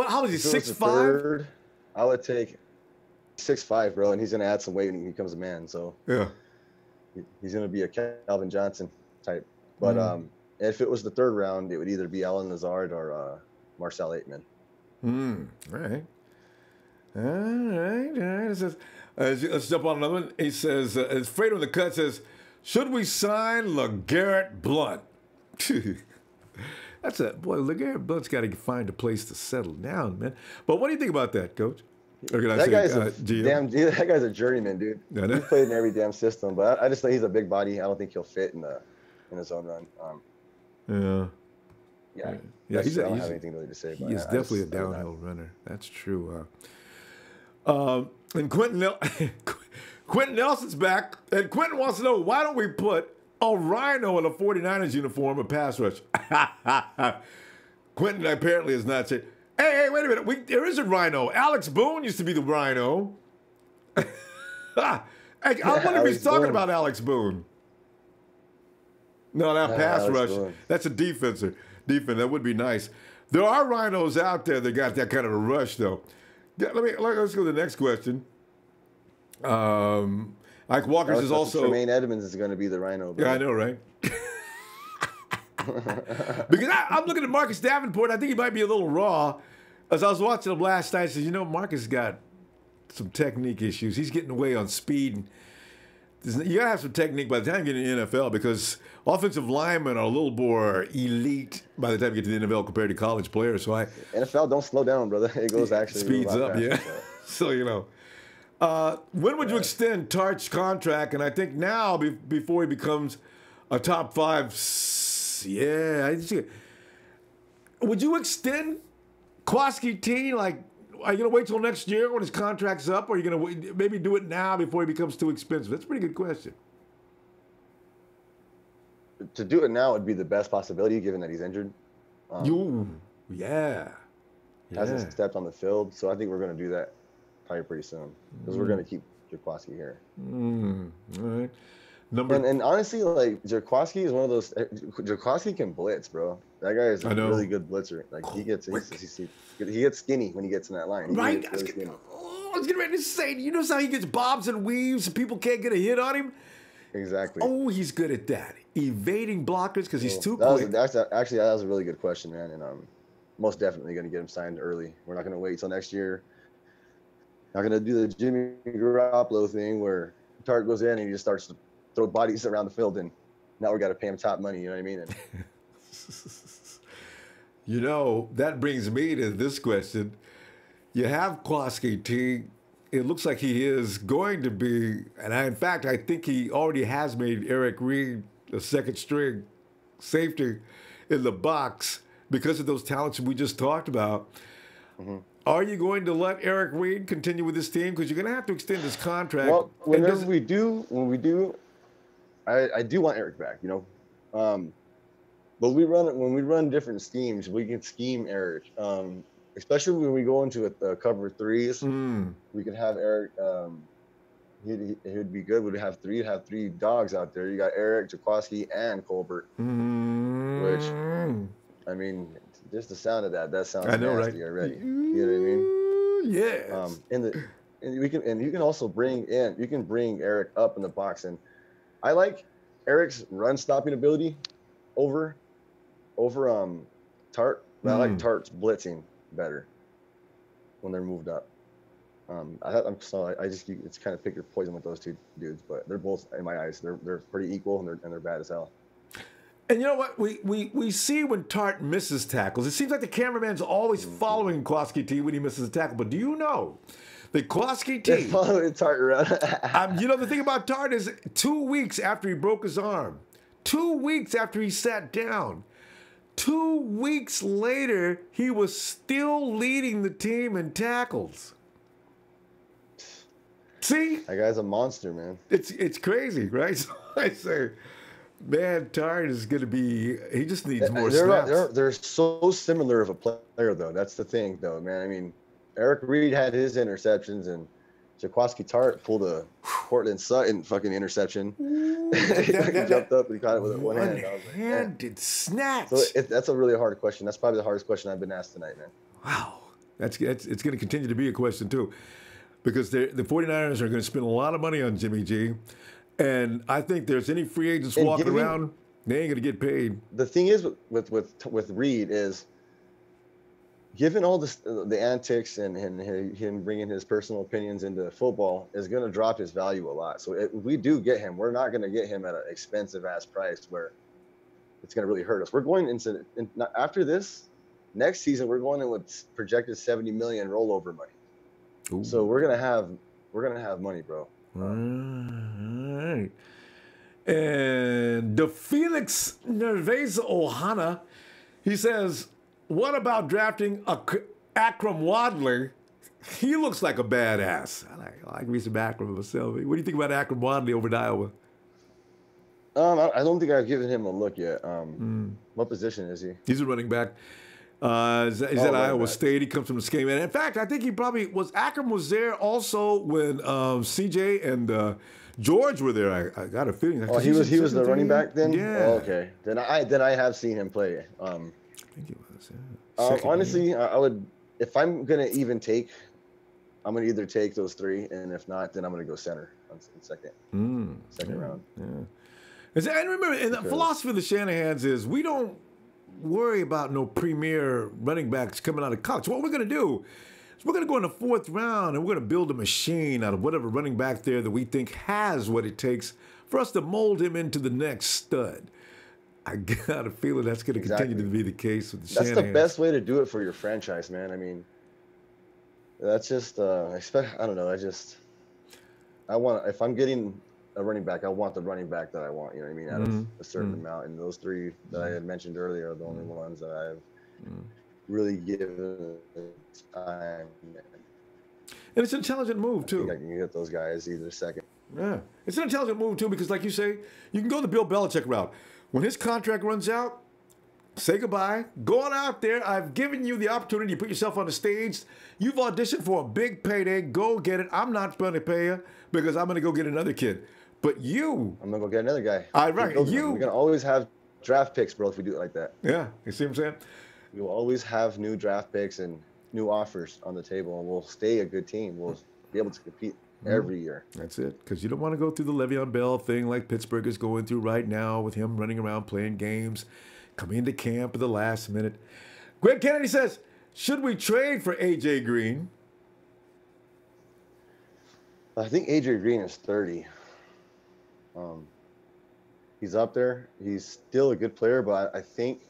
How is he, 6'5"? I would take 6'5", bro, and he's going to add some weight when he becomes a man. So yeah, he's going to be a Calvin Johnson type. But if it was the third round, it would either be Alan Lazard or Marcel Aitman. All right. It says, let's jump on another one. He says, Fredo in the cut says, should we sign LeGarrette Blount? LeGarrette Blount's got to find a place to settle down, man. But what do you think about that, Coach? That guy's a journeyman, dude. He's played in every damn system, but I just think he's a big body. I don't think he'll fit in his own run. Yeah. I don't have anything really to say about it. He's definitely a downhill runner. That's true. And Quentin Nelson's back, and Quentin wants to know, why don't we put a rhino in a 49ers uniform, a pass rush. Quentin apparently is not saying, hey, wait a minute. There is a rhino. Alex Boone used to be the rhino. I wonder if he's talking about Alex Boone. No, that pass Alex rush. Boone. That's a defense. That would be nice. There are rhinos out there that got that kind of a rush, though. Yeah, let's go to the next question. Ike Walker's is also. Tremaine Edmonds is going to be the rhino. Bro. Yeah, I know, right? Because I'm looking at Marcus Davenport. I think he might be a little raw. As I was watching him last night, I said, Marcus got some technique issues. He's getting away on speed. You got to have some technique by the time you get in the NFL because offensive linemen are a little more elite by the time you get to the NFL compared to college players. So NFL don't slow down, brother. It goes actually speeds up, yeah. So, when would you extend Tart's contract? And I think now, before he becomes a top 5, I see it. Would you extend Kwaski T? Like, are you going to wait till next year when his contract's up? Or are you going to maybe do it now before he becomes too expensive? That's a pretty good question. To do it now would be the best possibility, given that he's injured. Hasn't stepped on the field, so I think we're going to do that probably pretty soon because we're going to keep Jaquaski here. All right. And honestly, like Jaquaski is one of those. Jaquaski can blitz, bro. That guy is a really good blitzer. Like he gets skinny when he gets in that line. Right. I was getting ready to say, you know how he gets bobs and weaves and people can't get a hit on him? Exactly. Oh, he's good at that. Evading blockers because he's too quick. That was a really good question, man. And most definitely going to get him signed early. We're not going to wait till next year. Not going to do the Jimmy Garoppolo thing where Tart goes in and he just starts to throw bodies around the field, and now we got to pay him top money. You know what I mean? And that brings me to this question. You have Kwaski T. It looks like he is going to be, and in fact, I think he already has made Eric Reed a second string safety in the box because of those talents we just talked about. Mm-hmm. Are you going to let Eric Reed continue with this team? Because you're going to have to extend his contract. Well, when we do, I do want Eric back, but when we run different schemes, we can scheme Eric. Especially when we go into the cover 3s, we could have Eric. It would be good. We'd have three dogs out there. You got Eric, Jaquaski, and Colbert. Which, I mean, just the sound of that sounds nasty already. You know what I mean? Yeah. And you can also bring Eric up in the box, and I like Eric's run stopping ability over Tart, but I like Tart's blitzing better when they're moved up. It's kind of pick your poison with those two dudes, but they're both, in my eyes, they're pretty equal and they're bad as hell. And you know what? We see when Tart misses tackles, it seems like the cameraman's always following Kwaski T when he misses a tackle. But do you know that Kwaski T following Tart around? The thing about Tart is 2 weeks after he broke his arm, 2 weeks after he sat down, 2 weeks later, he was still leading the team in tackles. See? That guy's a monster, man. It's crazy, right? So I say, man, Tart is going to be, he just needs more snaps. They're so similar of a player, though. That's the thing, though, man. I mean, Eric Reed had his interceptions, and Jaquaski Tart pulled a Cortland Sutton fucking interception. He jumped up and he caught it with one hand. One-handed snatch. So that's a really hard question. That's probably the hardest question I've been asked tonight, man. Wow. It's going to continue to be a question, too, because the 49ers are going to spend a lot of money on Jimmy G. And I think there's any free agents walking around, they ain't going to get paid. The thing is with Reed is, given all the antics and him bringing his personal opinions into football is going to drop his value a lot. So if we do get him, we're not going to get him at an expensive ass price where it's going to really hurt us. We're going after this next season. We're going in with projected $70 million rollover money. Ooh. So we're gonna have money, bro. All right. And the Felix Nerveza Ohana, he says, what about drafting Akram Wadley? He looks like a badass. I like me some Akram myself. What do you think about Akram Wadley over at Iowa? I don't think I've given him a look yet. What position is he? He's a running back. He's at running Iowa back. State. He comes from the scheme. And in fact, I think he probably was. Akram was there also when CJ and George were there. I got a feeling. Oh, he was the running back then. Yeah. Oh, okay. Then I have seen him play. I think he was. Yeah. Honestly, I would, if I'm gonna even take, I'm gonna either take those three, and if not, then I'm gonna go center on second round. Yeah. And remember, and the philosophy of the Shanahans is we don't worry about no premier running backs coming out of college. What we're going to do is we're going to go in the fourth round and we're going to build a machine out of whatever running back there that we think has what it takes for us to mold him into the next stud. I got a feeling that's going to continue to be the case with the Shanahans. That's the best way to do it for your franchise, man. I mean, that's just, I don't know. If I'm getting a running back, I want the running back that I want, you know what I mean, out of a certain amount. And those three that I had mentioned earlier are the only ones that I've really given time. And it's an intelligent move, too. I think I can get those guys either second. Yeah. It's an intelligent move, too, because like you say, you can go the Bill Belichick route. When his contract runs out, say goodbye. Go on out there. I've given you the opportunity to put yourself on the stage. You've auditioned for a big payday. Go get it. I'm not going to pay you because I'm going to go get another kid. But you... I'm going to go get another guy. Right. We're going to always have draft picks, bro, if we do it like that. Yeah. You see what I'm saying? We will always have new draft picks and new offers on the table, and we'll stay a good team. We'll be able to compete every year. That's it. Because you don't want to go through the Le'Veon Bell thing like Pittsburgh is going through right now with him running around playing games, coming into camp at the last minute. Greg Kennedy says, should we trade for A.J. Green? I think A.J. Green is 30. He's up there. He's still a good player, but I think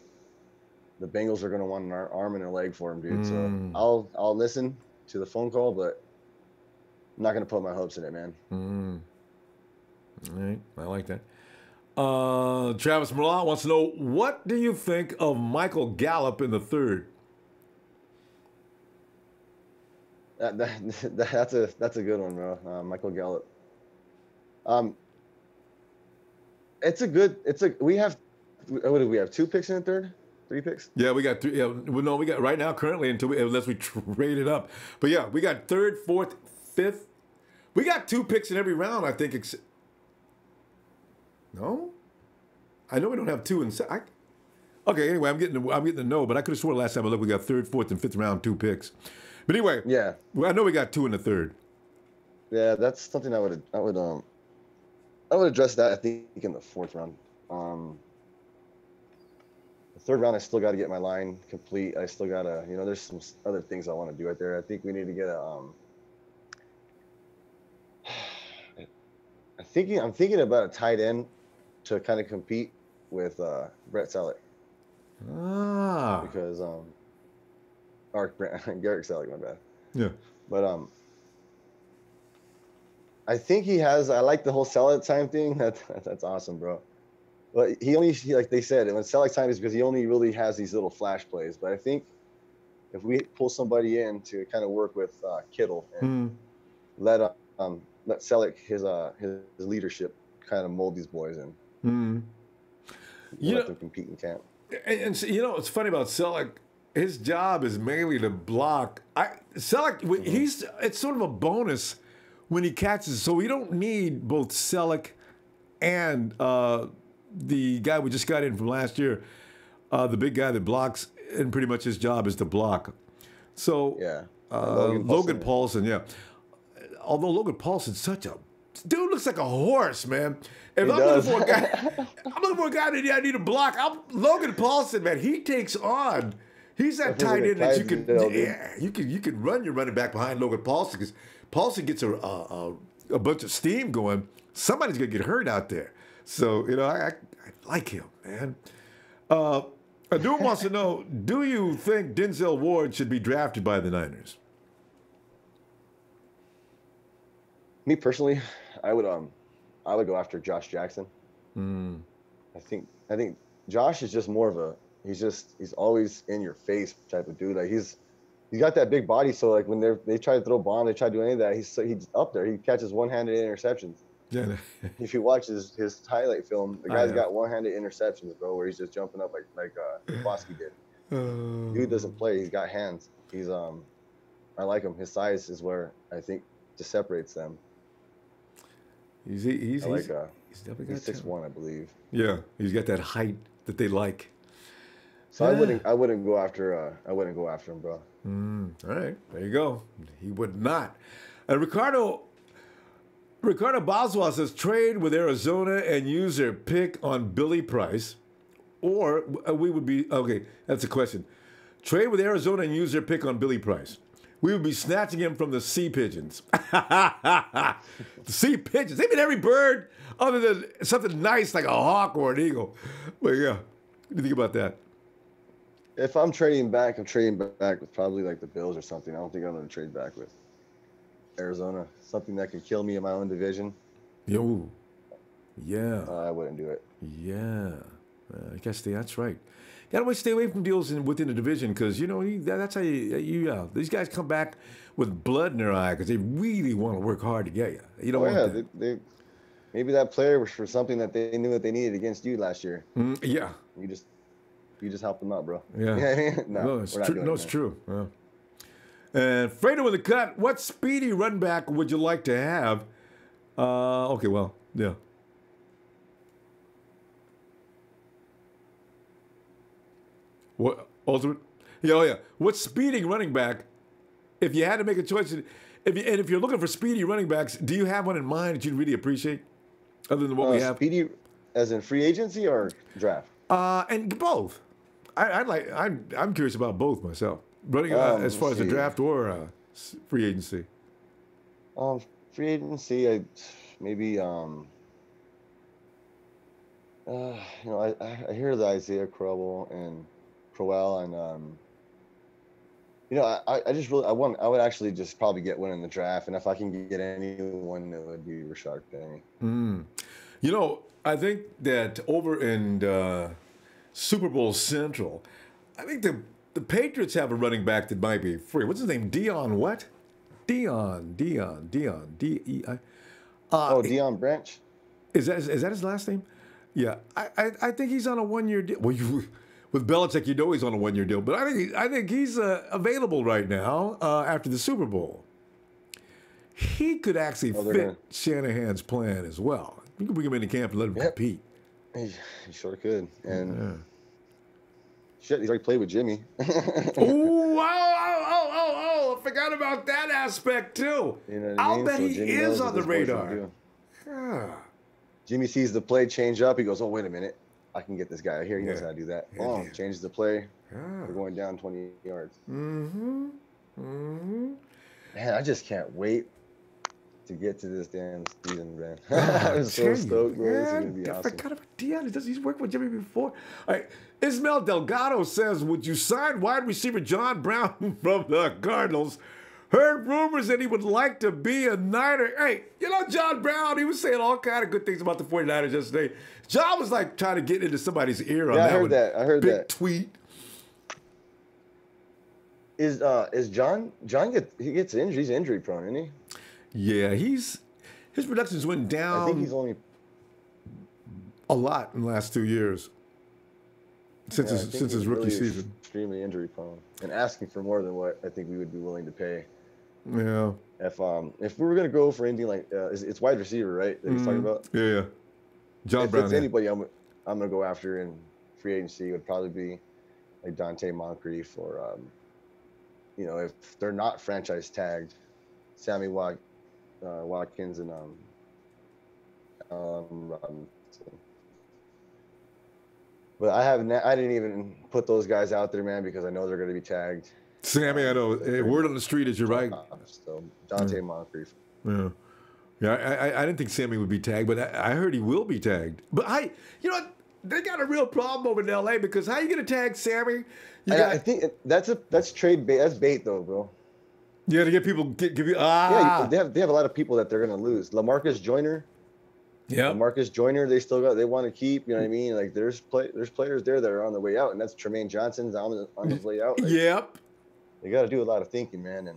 the Bengals are going to want an arm and a leg for him, dude. So I'll listen to the phone call, but I'm not going to put my hopes in it, man. All right. I like that. Travis Merlot wants to know, what do you think of Michael Gallup in the third? That's a good one, bro. Michael Gallup. What do we have? 2 picks in the third? 3 picks? Yeah, we got 3. Yeah, well, no, we got right now currently unless we trade it up. But yeah, we got 3rd, 4th, 5th. We got 2 picks in every round, I think. No, I know we don't have 2 in. Okay, anyway, I'm getting the no, but I could have sworn last time I looked we got 3rd, 4th, and 5th round 2 picks. But anyway, yeah, well, I know we got 2 in the third. Yeah, that's something I would address that, I think, in the 4th round. The 3rd round, I still got to get my line complete. I still got to, there's some other things I want to do right there. I think we need to get I'm thinking about a tight end to kind of compete with Brett Selleck. Because Garrett Selleck, my bad. Yeah. But I think he has. I like the whole Selleck time thing. That's awesome, bro. But he like they said, when Selleck time is because he only really has these little flash plays. But I think if we pull somebody in to kind of work with Kittle and let Selleck his leadership kind of mold these boys in. Let them compete in camp. And so, it's funny about Selleck. His job is mainly to block. Selleck, it's sort of a bonus when he catches. So we don't need both Selleck and the guy we just got in from last year, the big guy that blocks, and pretty much his job is to block. So yeah, Logan Paulson, yeah. Although Logan Paulson's such a dude, looks like a horse, man. If I'm looking for a guy that I need to block, Logan Paulson, man. He takes on. He's that tight end that you can run your running back behind Logan Paulson because Paulson gets a bunch of steam going. Somebody's gonna get hurt out there. So I like him, man. Adu wants to know: do you think Denzel Ward should be drafted by the Niners? Me personally, I would go after Josh Jackson. I think Josh is just more of he's always in your face type of dude. Like he's got that big body, so like when they try to throw bomb, they try to do any of that, he's up there. He catches one-handed interceptions. Yeah. If you watch his highlight film, the guy's got one-handed interceptions, bro, where he's just jumping up like Bosky did. Dude doesn't play. He's got hands. I like him. His size is where I think just separates them. He's definitely got 6'1", I believe. Yeah, he's got that height that they like. So I wouldn't go after him, bro. All right, there you go. He would not. And Ricardo Boswell says trade with Arizona and use their pick on Billy Price, or we would be okay. That's a question. Trade with Arizona and use their pick on Billy Price. We would be snatching him from the sea pigeons. The sea pigeons. They've been every bird other than something nice like a hawk or an eagle. But yeah, what do you think about that? If I'm trading back with probably like the Bills or something. I don't think I'm going to trade back with Arizona. Something that could kill me in my own division. Yo, yeah. I wouldn't do it. Yeah, I guess that's right. You gotta stay away from deals within the division because that's how these guys come back with blood in their eye because they really want to work hard to get you. You don't want that. Maybe that player was for something that they knew that they needed against you last year. Yeah, you just helped them out, bro. Yeah, no, it's true. No, it's true. Yeah. And Fredo with the cut. What speedy run back would you like to have? Okay, well, yeah. What ultimate? Yeah, oh yeah. What speeding running back? If you had to make a choice, if you're looking for speedy running backs, do you have one in mind that you'd really appreciate, other than what we have? Speedy, as in free agency or draft? And both. I'm curious about both myself. Running as far as the draft or free agency. Free agency, I hear the Isaiah Crowell and. And I would actually just probably get one in the draft, and if I can get anyone, it would be Rashard Penny. I think that over in Super Bowl Central, I think the Patriots have a running back that might be free. What's his name? Dion what? Dion D-E-I. Dion Branch. Is that his last name? Yeah, I think he's on a 1-year deal. Well, with Belichick, he's on a 1-year deal, but I think he's available right now after the Super Bowl. He could actually fit Shanahan's plan as well. You can bring him into camp and let him compete. He sure could. And shit, he's already played with Jimmy. Oh! I forgot about that aspect too. You know what I mean? I'll bet he is on the radar. Jimmy sees the play change up. He goes, "Oh, wait a minute. I can get this guy here. He knows how to do that." Changes the play. We're going down 20 yards. Man, I just can't wait to get to this damn season, man. I'm so stoked, bro. This is going to be awesome. I forgot about Dion. He's worked with Jimmy before. All right. Ismael Delgado says, would you sign wide receiver John Brown from the Cardinals? Heard rumors that he would like to be a Niner. Hey, John Brown, he was saying all kind of good things about the 49ers yesterday. John was like trying to get into somebody's ear on that. I heard that. Big tweet. Is John gets injured? He's injury prone, isn't he? Yeah, his productions went down. I think he's only a lot in the last 2 years. Since his rookie season. Extremely injury prone. And asking for more than what I think we would be willing to pay. Yeah. If we were gonna go for anything like it's wide receiver, right? That he's talking about. Yeah. John Brown. If it's anybody, I'm gonna go after in free agency would probably be like Dante Moncrief or if they're not franchise tagged, Sammy Watkins and Robinson. But I didn't even put those guys out there, man, because I know they're going to be tagged. Sammy, I know. Word on the street is you're right. So Dante Moncrief. Yeah. Yeah, I didn't think Sammy would be tagged, but I heard he will be tagged. But they got a real problem over in L.A. because how are you going to tag Sammy? I think that's trade bait. That's bait, though, bro. You got to get people give you. Yeah, they have a lot of people that they're going to lose. LaMarcus Joyner. Yeah, Marcus Joyner, they want to keep. You know what I mean? Like there's players there that are on the way out, and that's Tremaine Johnson's on his way out. Like, yep. They got to do a lot of thinking, man.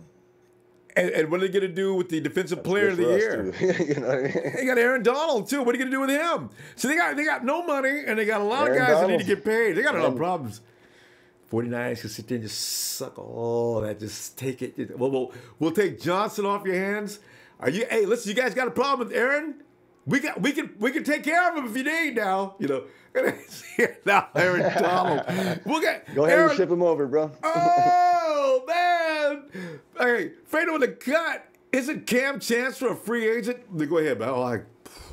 And what are they going to do with the defensive player of the Good for year? us, too. You know what I mean? They got Aaron Donald too. What are you going to do with him? So they got no money, and they got a lot Aaron of guys that need Donald. to get paid. They got a lot of And- problems. 49ers can sit there and just suck all that. Just take it. We'll take Johnson off your hands. Are you? Hey, listen, you guys got a problem with Aaron? We can take care of him if you need now. You know. Now Aaron Donald. We'll get Go ahead Aaron, and ship him over, bro. Oh man! Hey, Fredo in the cut. Isn't Cam Chancellor a free agent? Go ahead, man. Oh,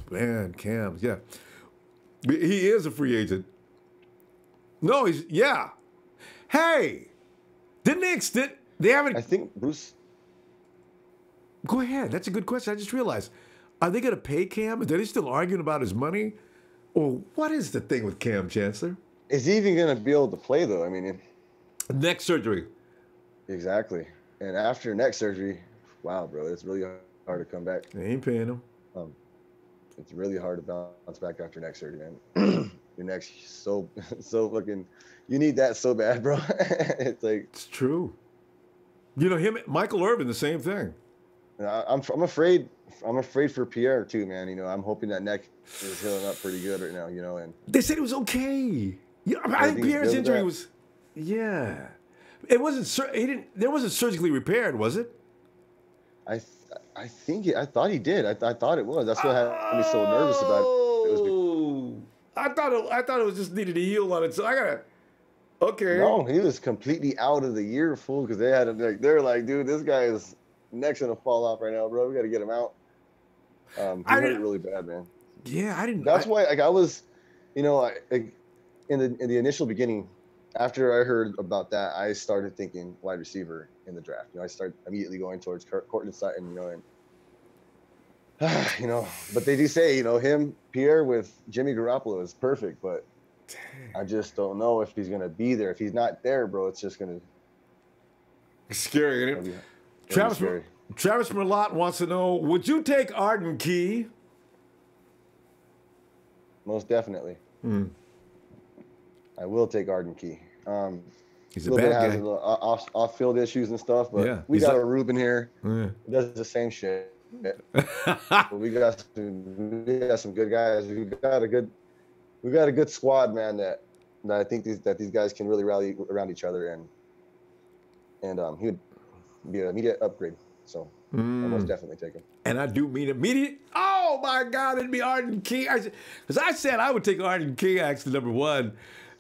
man, Cam, yeah, he is a free agent. No, yeah. Hey, didn't they extend? They haven't. I think Bruce. Go ahead. That's a good question. I just realized. Are they going to pay Cam? Are they still arguing about his money? Or what is the thing with Cam Chancellor? Is he even going to be able to play, though? I mean, Neck surgery. exactly. And after neck surgery, wow, bro, it's really hard to come back. They ain't paying him. It's really hard to bounce back after neck surgery, man. Your neck's so fucking. You need that so bad, bro. It's like It's true. You know him, Michael Irvin, the same thing. I'm afraid. I'm afraid for Pierre too, man. You know, I'm hoping that neck is healing up pretty good right now. You know, and They said it was okay. Yeah, I think he's Pierre's good with injury that. was. Yeah, it wasn't. He didn't. There wasn't surgically repaired, was it? I think I thought he did. I thought it was. That's what had me so nervous about it. It was Oh, I thought it was just needed to heal on it. So I gotta. Okay. no, he was completely out of the year, fool. Because they're like, dude, this guy's neck's gonna fall off right now, bro. We got to get him out. He hurt really bad, man. Yeah, I didn't. That's why, like, I was, you know, in the initial beginning, after I heard about that, I started thinking wide receiver in the draft. You know, I started immediately going towards Courtland Sutton. You know, and you know, but they do say, you know, Pierre with Jimmy Garoppolo is perfect, but I just don't know if he's gonna be there. If he's not there, bro, it's just gonna. It's scary, isn't it? Travis Merlot wants to know: would you take Arden Key? Most definitely. I will take Arden Key. He's a bad guy. Has off-field issues and stuff, but Yeah, we he's got like- a Ruben here. Yeah. He does the same shit. But we got some good guys. We got a good squad, man. That I think these guys can really rally around each other, and he would be an immediate upgrade. So I most definitely take him. And I do mean immediate. Oh my God, it'd be Arden Key. Because I said I would take Arden Key actually number one,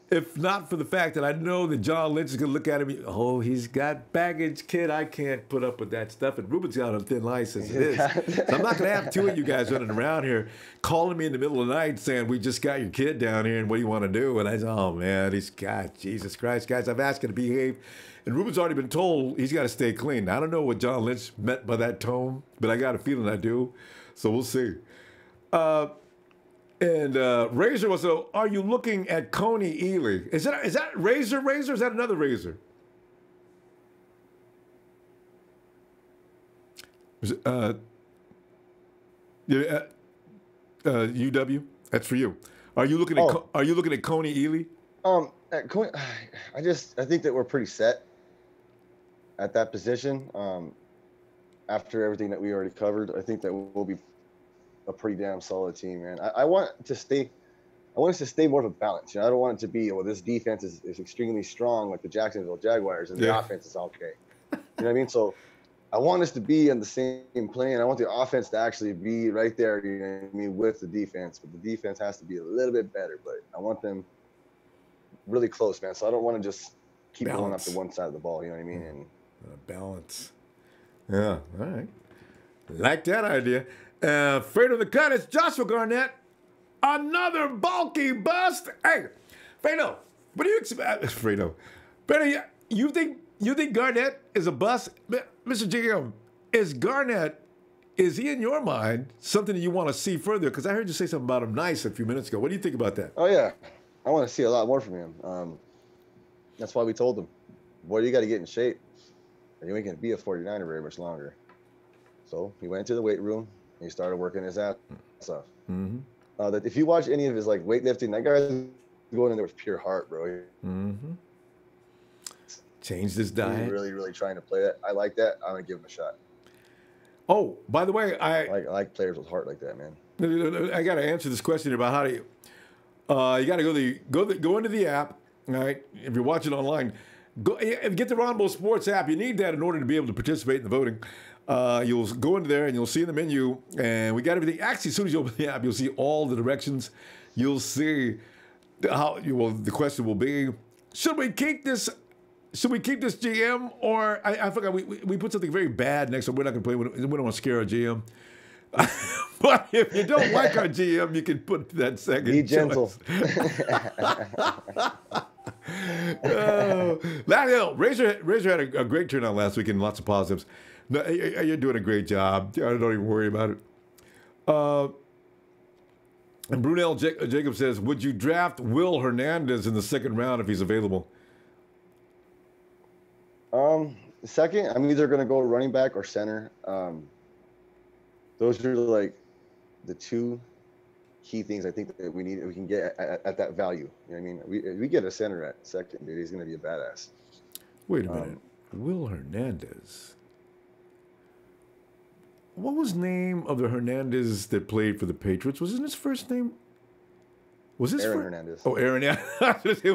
if not for the fact that I know that John Lynch is going to look at him. Oh, he's got baggage, kid. I can't put up with that stuff. And Ruben's got on thin ice as it is. So I'm not going to have two of you guys running around here calling me in the middle of the night saying, we just got your kid down here and what do you want to do? And I said, oh man, these guys, Jesus Christ, guys, I've asked him to behave. And Ruben's already been told he's got to stay clean. I don't know what John Lynch meant by that tone, but I got a feeling I do. So we'll see. And Razor was, are you looking at Coney Ely? Is that Razor? Or is that another Razor? UW? That's for you. Are you looking at Coney Ely? I think that we're pretty set at that position. After everything that we already covered, I think that we'll be a pretty damn solid team, man. I want us to stay more of a balance. You know, I don't want it to be, well, this defense is extremely strong like the Jacksonville Jaguars, and the offense is okay. You know what I mean? So I want us to be on the same plane. I want the offense to actually be right there, you know what I mean, with the defense. But the defense has to be a little bit better. But I want them really close, man. So I don't want to just keep going up to one side of the ball, you know what I mean? And balance. Yeah, all right. Like that idea. Fredo the cut, it's Joshua Garnett. Another bulky bust. Hey, Fredo, what do you expect? Fredo, you think Garnett is a bust? Mr. GM, is he in your mind something that you want to see further? Because I heard you say something about him nice a few minutes ago. What do you think about that? Oh, yeah. I want to see a lot more from him. That's why we told him, boy, you got to get in shape. Or you ain't going to be a 49er very much longer. So he went to the weight room and he started working his ass off. Mm-hmm. That if you watch any of his like weightlifting, that guy's going in there with pure heart, bro. Mm-hmm. Changed his diet. He's really, really trying to play that. I like that. I'm going to give him a shot. Oh, by the way, I like players with heart like that, man. I got to answer this question about how do you. You got to go into the app, all right? If you're watching online, get the Ronbo Sports app. You need that in order to be able to participate in the voting. You'll go into there and you'll see in the menu, and we got everything. Actually, as soon as you open the app, you'll see all the directions. You'll see the question will be, should we keep this GM, or I forgot we put something very bad next to it. We're not going to play. We don't want to scare our GM. But if you don't like our GM, you can put that second. Be gentle. Razor had a great turnout last week and lots of positives. No, you're doing a great job. I don't even worry about it. And Brunel Jacob says, would you draft Will Hernandez in the second round if he's available? Second, I'm either going to go running back or center. Those are like the two key things I think that we can get at that value. You know what I mean? We get a center at second, dude. He's going to be a badass. Wait a minute. Will Hernandez. What was the name of the Hernandez that played for the Patriots? Wasn't his first name? Was this Aaron Hernandez? Oh, Aaron. Yeah.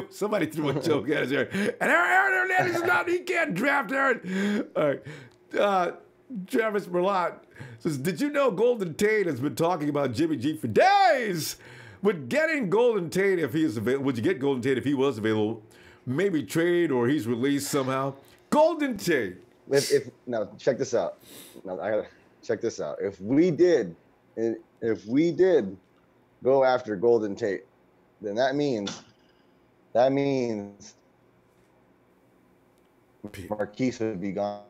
Somebody threw a joke at us there. And Aaron Hernandez is not. He can't draft Aaron. All right. Travis Merlot says, did you know Golden Tate has been talking about Jimmy G for days? Would getting Golden Tate if he is available? Would you get Golden Tate if he was available? Maybe trade or he's released somehow. Golden Tate. Now check this out. Now I gotta check this out. If we did go after Golden Tate, then that means Marquise would be gone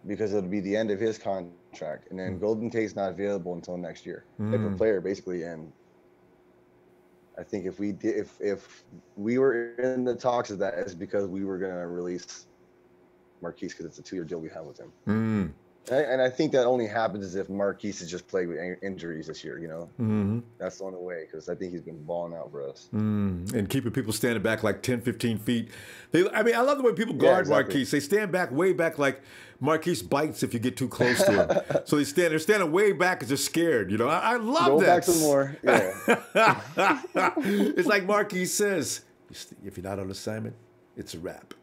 because it would be the end of his contract, and then Golden Tate's not available until next year. Type of player, basically. And I think if we were in the talks of that, it's because we were gonna release Marquise because it's a 2-year deal we have with him. And I think that only happens if Marquise has just played with injuries this year, you know? That's the only way, because I think he's been balling out for us. And keeping people standing back like 10, 15 feet. I love the way people guard Marquise. They stand back, way back, like Marquise bites if you get too close to him. So they're standing way back because they're scared, you know? I love Go that. back some more. Yeah. It's like Marquise says, if you're not on assignment, it's a wrap.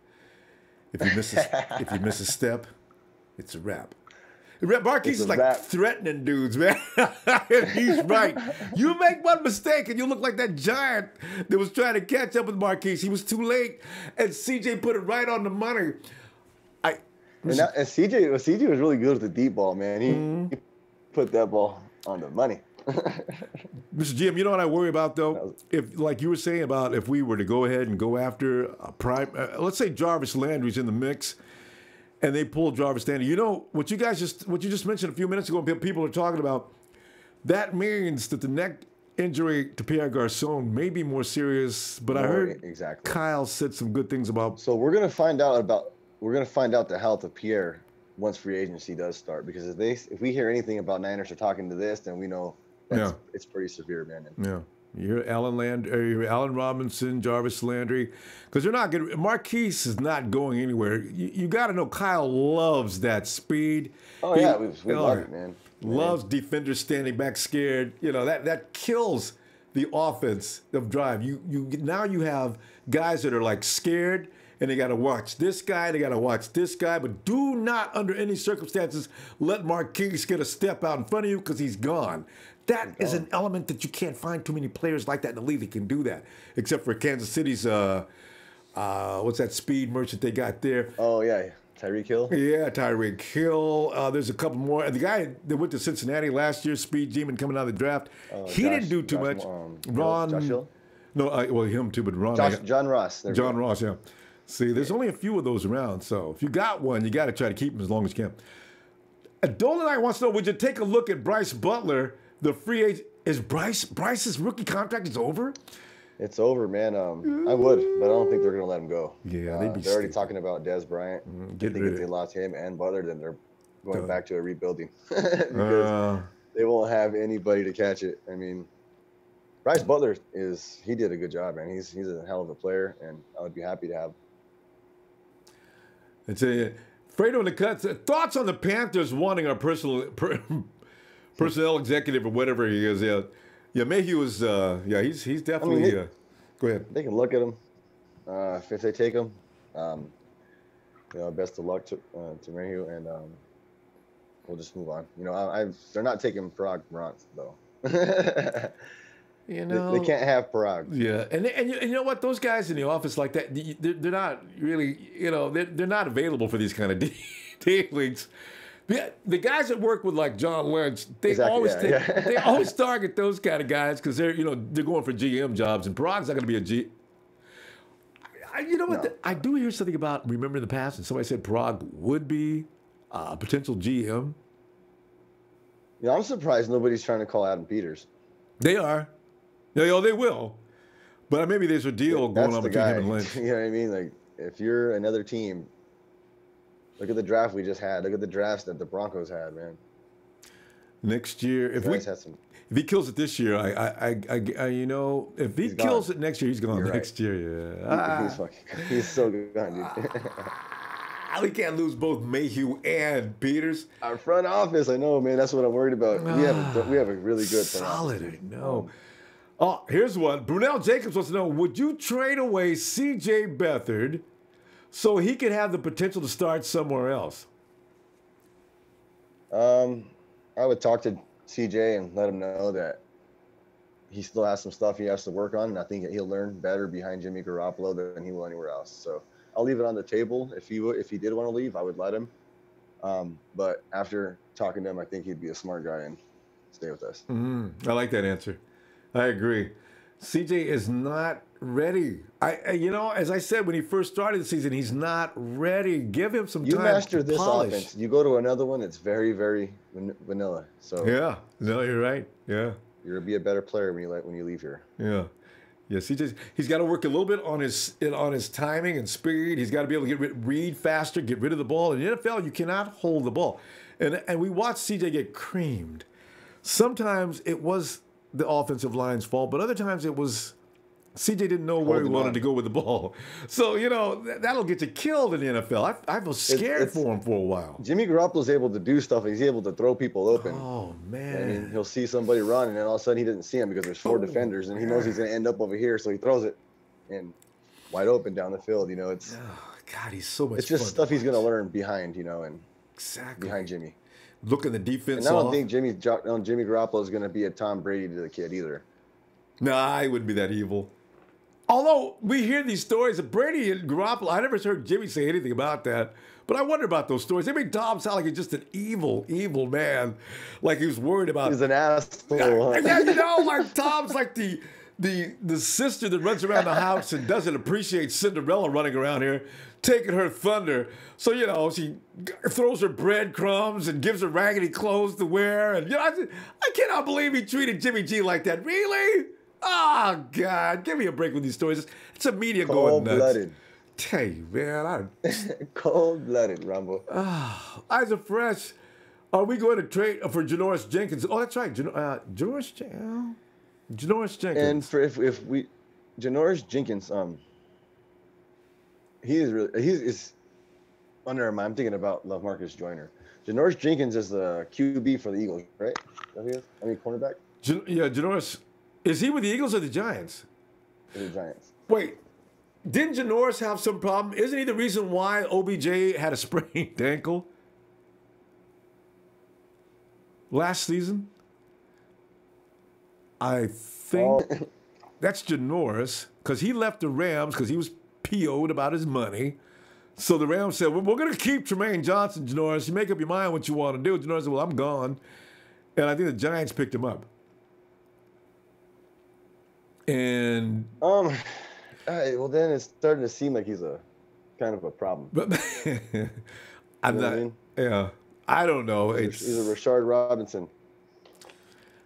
If you miss a step, it's a wrap. Marquise is like threatening dudes, man. He's right. You make one mistake and you look like that giant that was trying to catch up with Marquise. He was too late, and CJ put it right on the money. And CJ was really good with the deep ball, man. He put that ball on the money. Mr. Jim, you know what I worry about, though? If, like you were saying about if we were to go ahead and go after a prime, let's say Jarvis Landry's in the mix, and they pull Jarvis Landry. You know what you just mentioned a few minutes ago. People are talking about. That means that the neck injury to Pierre Garçon may be more serious. But I heard Kyle said some good things about. So we're gonna find out the health of Pierre once free agency does start, because if we hear anything about Niners are talking to this, then we know it's pretty severe, man. Yeah. You're Allen Robinson, Jarvis Landry, because they're not good. Marquise is not going anywhere. You got to know Kyle loves that speed. Oh yeah, we love it, man. Loves defenders standing back scared. You know that kills the offense of drive. Now you have guys that are like scared, and they got to watch this guy. They got to watch this guy, but do not under any circumstances let Marquise get a step out in front of you because he's gone. That is an element that you can't find too many players like that in the league that can do that, except for Kansas City's, what's that speed merchant they got there? Oh, yeah. Tyreek Hill? Yeah, Tyreek Hill. There's a couple more. The guy that went to Cincinnati last year, Speed Demon, coming out of the draft, he didn't do too much. Josh Hill? No, well, him too, but Ron. John Ross. John Ross, yeah. See, there's only a few of those around, so if you got one, you got to try to keep him as long as you can. Dolan wants to know, would you take a look at Bryce Butler? The free agent is Bryce's rookie contract is over? It's over, man. I would, but I don't think they're gonna let him go. Yeah, they're already talking about Dez Bryant. I think if they lost him and Butler, then they're going back to a rebuilding because they won't have anybody to catch it. I mean, Bryce Butler he did a good job, man. He's a hell of a player, and I would be happy to have. It's Fredo in the cuts. Thoughts on the Panthers wanting our personnel executive or whatever he is? Yeah, yeah. Mayhew is. He's definitely. Go ahead. They can look at him if they take him. Best of luck to Mayhew, and we'll just move on. They're not taking Parag Morant though. They can't have Parag. Yeah, and you know what? Those guys in the office like that, they're not really, they're not available for these kind of dealings. The guys that work with like John Lynch, they always target those kind of guys because they're going for GM jobs, and Parag's not going to be a G. You know what? No. I do hear something about remember in the past, and somebody said Parag would be a potential GM. Yeah, I'm surprised nobody's trying to call Adam Peters. They are. They will. But maybe there's a deal going on between him and Lynch. You know what I mean? Like, if you're another team, look at the draft we just had. Look at the drafts that the Broncos had, man. Next year, if he kills it this year, if he kills it next year, he's gone next year. Yeah. He's so gone, dude. We can't lose both Mayhew and Peters. Our front office, I know, man. That's what I'm worried about. We have a really good front office. Solid, I know. Oh, here's one. Brunel Jacobs wants to know, would you trade away C.J. Beathard so he could have the potential to start somewhere else? I would talk to C.J. and let him know that he still has some stuff he has to work on, and I think he'll learn better behind Jimmy Garoppolo than he will anywhere else. So I'll leave it on the table. If he did want to leave, I would let him. But after talking to him, I think he'd be a smart guy and stay with us. I like that answer. I agree. CJ is not ready. As I said when he first started the season, he's not ready. Give him some time. You master this polish. Offense. You go to another one, it's very, very vanilla. So yeah, no, you're right. Yeah, you're gonna be a better player when you leave here. Yeah. Yeah, he's got to work a little bit on his timing and speed. He's got to be able to read faster, get rid of the ball. In the NFL, you cannot hold the ball. And we watched CJ get creamed. Sometimes it was the offensive line's fault, but other times it was CJ didn't know where he wanted to go with the ball. So, that'll get you killed in the NFL. I was scared for him for a while. Jimmy Garoppolo's able to do stuff. He's able to throw people open. Oh, man. I mean, he'll see somebody run, and then all of a sudden he doesn't see him because there's four defenders, and he knows he's going to end up over here, so he throws it and wide open down the field. It's God, he's so much. It's just stuff he's going to learn behind, and exactly behind Jimmy. Looking the defense. And I don't think Jimmy Garoppolo is going to be a Tom Brady to the kid either. Nah, he wouldn't be that evil. Although we hear these stories of Brady and Garoppolo, I never heard Jimmy say anything about that. But I wonder about those stories. They make Tom sound like he's just an evil, evil man. Like he was worried about. He's an asshole. Yeah, like Tom's like the sister that runs around the house and doesn't appreciate Cinderella running around here, taking her thunder. So, she throws her breadcrumbs and gives her raggedy clothes to wear. And, I cannot believe he treated Jimmy G like that. Really? Oh, God. Give me a break with these stories. It's a media going nuts. Cold-blooded. Tell you, man. Cold-blooded, Ronbo. Eyes are fresh. Are we going to trade for Janoris Jenkins? Oh, that's right. Janoris Jenkins. And if we Janoris Jenkins, he's under my. I'm thinking about LaMarcus Joyner. Janoris Jenkins is the QB for the Eagles, right? That he is? Cornerback. Janoris. Is he with the Eagles or the Giants? The Giants. Wait, didn't Janoris have some problem? Isn't he the reason why OBJ had a sprained ankle last season? I think that's Janoris because he left the Rams because he was PO'd about his money. So the Rams said, we're going to keep Tremaine Johnson, Janoris. You make up your mind what you want to do. Janoris said, well, I'm gone. And I think the Giants picked him up. And well, then it's starting to seem like he's a kind of a problem. But I'm not. I mean? Yeah, I don't know. He's a Rashard Robinson. I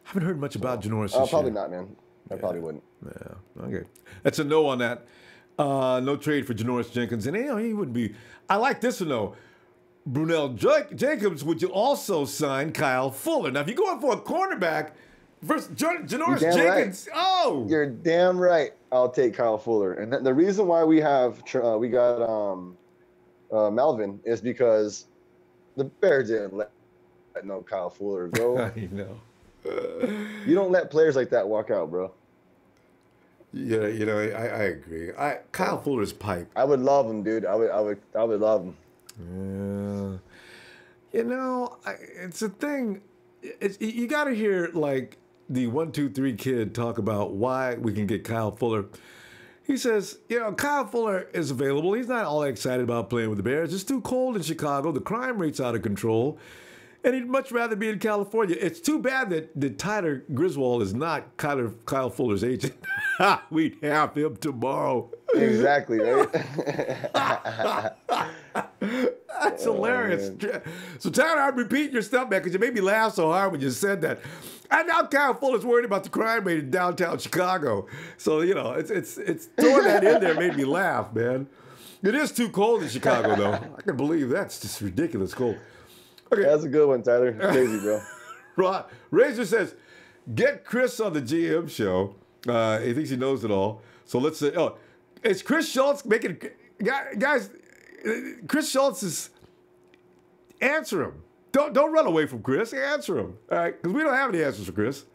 haven't heard much about Janoris. Probably not, man. I probably wouldn't. Yeah. Okay. That's a no on that. No trade for Janoris Jenkins, and he wouldn't be. I like this one though. Brunel Jacobs, would you also sign Kyle Fuller? Now, if you're going for a cornerback. Versus Janoris Jenkins. Right. Oh, you're damn right. I'll take Kyle Fuller, and the reason why we got Melvin is because the Bears didn't let no Kyle Fuller go. I know. You don't let players like that walk out, bro. Yeah, I agree. Kyle Fuller's pipe. I would love him, dude. I would love him. It's a thing. You got to hear like the 1, 2, 3 kid talk about why we can get Kyle Fuller. He says, Kyle Fuller is available. He's not all excited about playing with the Bears. It's too cold in Chicago. The crime rate's out of control. And he'd much rather be in California. It's too bad that Tyler Griswold is not Kyle Fuller's agent. We'd have him tomorrow. Exactly, right? That's hilarious. So, Tyler, I'm repeating your stuff, man, because you made me laugh so hard when you said that. And now Kyle Fuller's worried about the crime rate in downtown Chicago. So, it's throwing that in there made me laugh, man. It is too cold in Chicago, though. I can believe that's just ridiculous cold. Okay. That's a good one, Tyler. Crazy, bro. Razor says, get Chris on the GM show. He thinks he knows it all. So let's say, is Chris Schultz making, guys, Chris Schultz is, answer him. Don't run away from Chris. Answer him. All right, because we don't have any answers for Chris.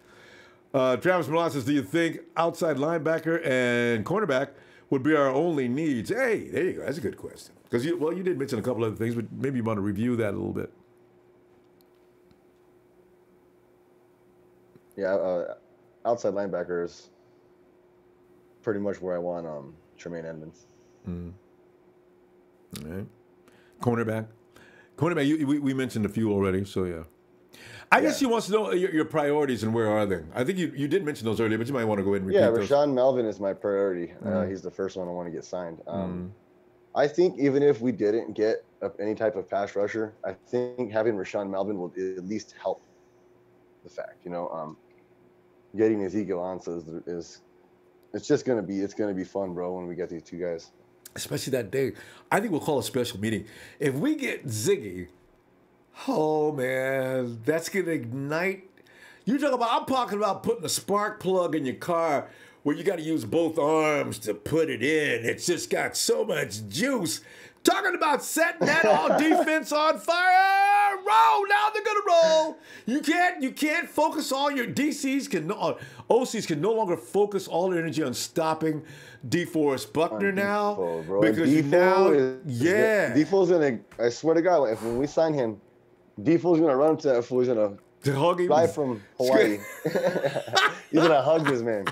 Travis Milan says, do you think outside linebacker and cornerback would be our only needs? Hey, there you go. That's a good question. Because you did mention a couple other things, but maybe you want to review that a little bit. Yeah, outside linebacker is pretty much where I want Tremaine Edmonds. All right. Cornerback, we mentioned a few already, so yeah. I guess he wants to know your priorities and where are they. I think you did mention those earlier, but you might want to go ahead and repeat those. Rashawn Melvin is my priority. He's the first one I want to get signed. I think even if we didn't get any type of pass rusher, I think having Rashawn Melvin will at least help the fact, getting Ezekiel Ansah is it's gonna be fun, bro, when we get these two guys. Especially that day. I think we'll call a special meeting. If we get Ziggy, oh man, that's gonna ignite. I'm talking about putting a spark plug in your car where you got to use both arms to put it in. It's just got so much juice. Talking about setting that all defense on fire. Roll, now they're gonna roll. You can't focus all your OCs can no longer focus all their energy on stopping DeForest Buckner now. Bro. Because Defoe's gonna, I swear to God, when we sign him, Defoe's gonna run to that fool. He's gonna fly from Hawaii. He's gonna hug this man.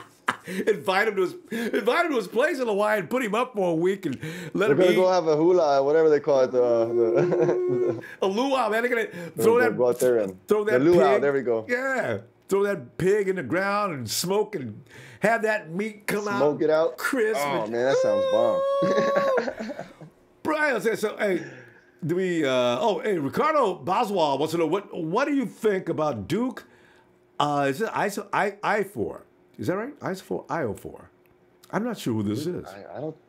Invite him to his place in Hawaii and put him up for a week and let him eat. They're gonna go have a hula, whatever they call it, a luau, man. They're gonna go out there and throw that luau. Pig. There we go. Yeah, throw that pig in the ground and smoke and have that meat come out. Smoke it out. Crisp. Oh man, that sounds bomb. Brian says so. Hey, do we? Ricardo Boswell wants to know what do you think about Duke? Is it I4? Is that right? IO4. I'm not sure who this is.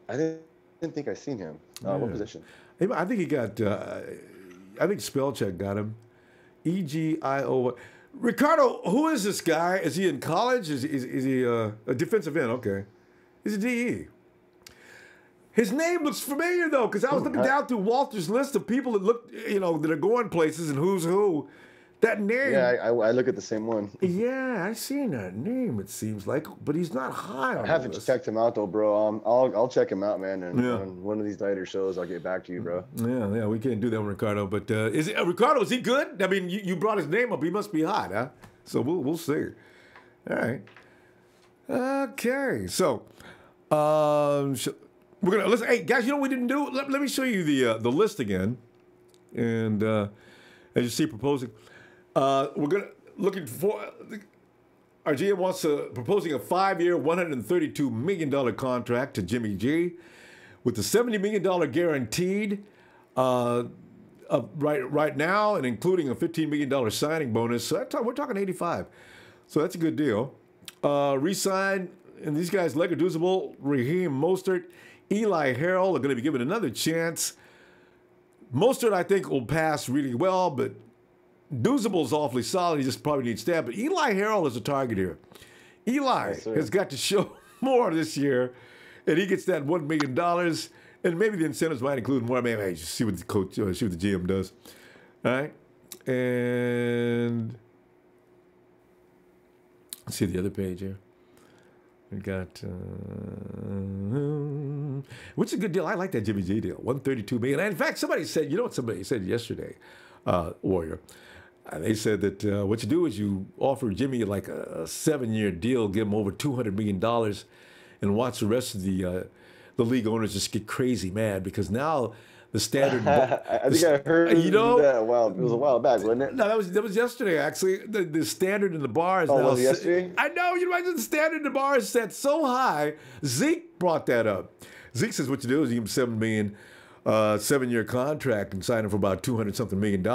I didn't think I seen him. What position? I think he got. I think Spellcheck got him. EGIO. Ricardo, who is this guy? Is he in college? Is he a defensive end? Okay, he's a DE. His name looks familiar though, because I was looking down through Walter's list of people that look, that are going places and who's who. That name. Yeah, I look at the same one. Yeah, I seen that name. It seems like, but he's not high on I haven't checked him out though, bro. I'll check him out, man. And on one of these later shows, I'll get back to you, bro. Yeah, we can't do that with Ricardo. But Ricardo? Is he good? I mean, you brought his name up. He must be hot, huh? So we'll see. All right. Okay. So, we're gonna listen. Hey guys, you know what we didn't do? Let me show you the list again, and as you see, proposing. We're looking for our GM proposing a 5-year, $132 million contract to Jimmy G, with the $70 million guaranteed right now, and including a $15 million signing bonus. So we're talking 85. So that's a good deal. Re-sign, and these guys, Legaduzable, Raheem Mostert, Eli Harrell are going to be given another chance. Mostert, I think, will pass really well, but Duzable's awfully solid. He just probably needs stab. But Eli Harrell is a target here. Eli has got to show more this year, and he gets that $1 million. And maybe the incentives might include more. Maybe hey, just see what the coach, see what the GM does. All right. And let's see the other page here. We got, which is a good deal. I like that Jimmy G deal, $132 million. And in fact, somebody said, you know what somebody said yesterday, Warrior? They said that what you do is you offer Jimmy like a 7-year deal, give him over $200 million, and watch the rest of the league owners just get crazy mad because now the standard. I think I heard that. Wow, it was a while back, wasn't it? No, that was yesterday. Actually, the standard in the bar is now. Was it yesterday? I know. You imagine the standard in the bar is set so high. Zeke brought that up. Zeke says what you do is you give him $7 million, 7-year contract, and sign him for about $200-something million.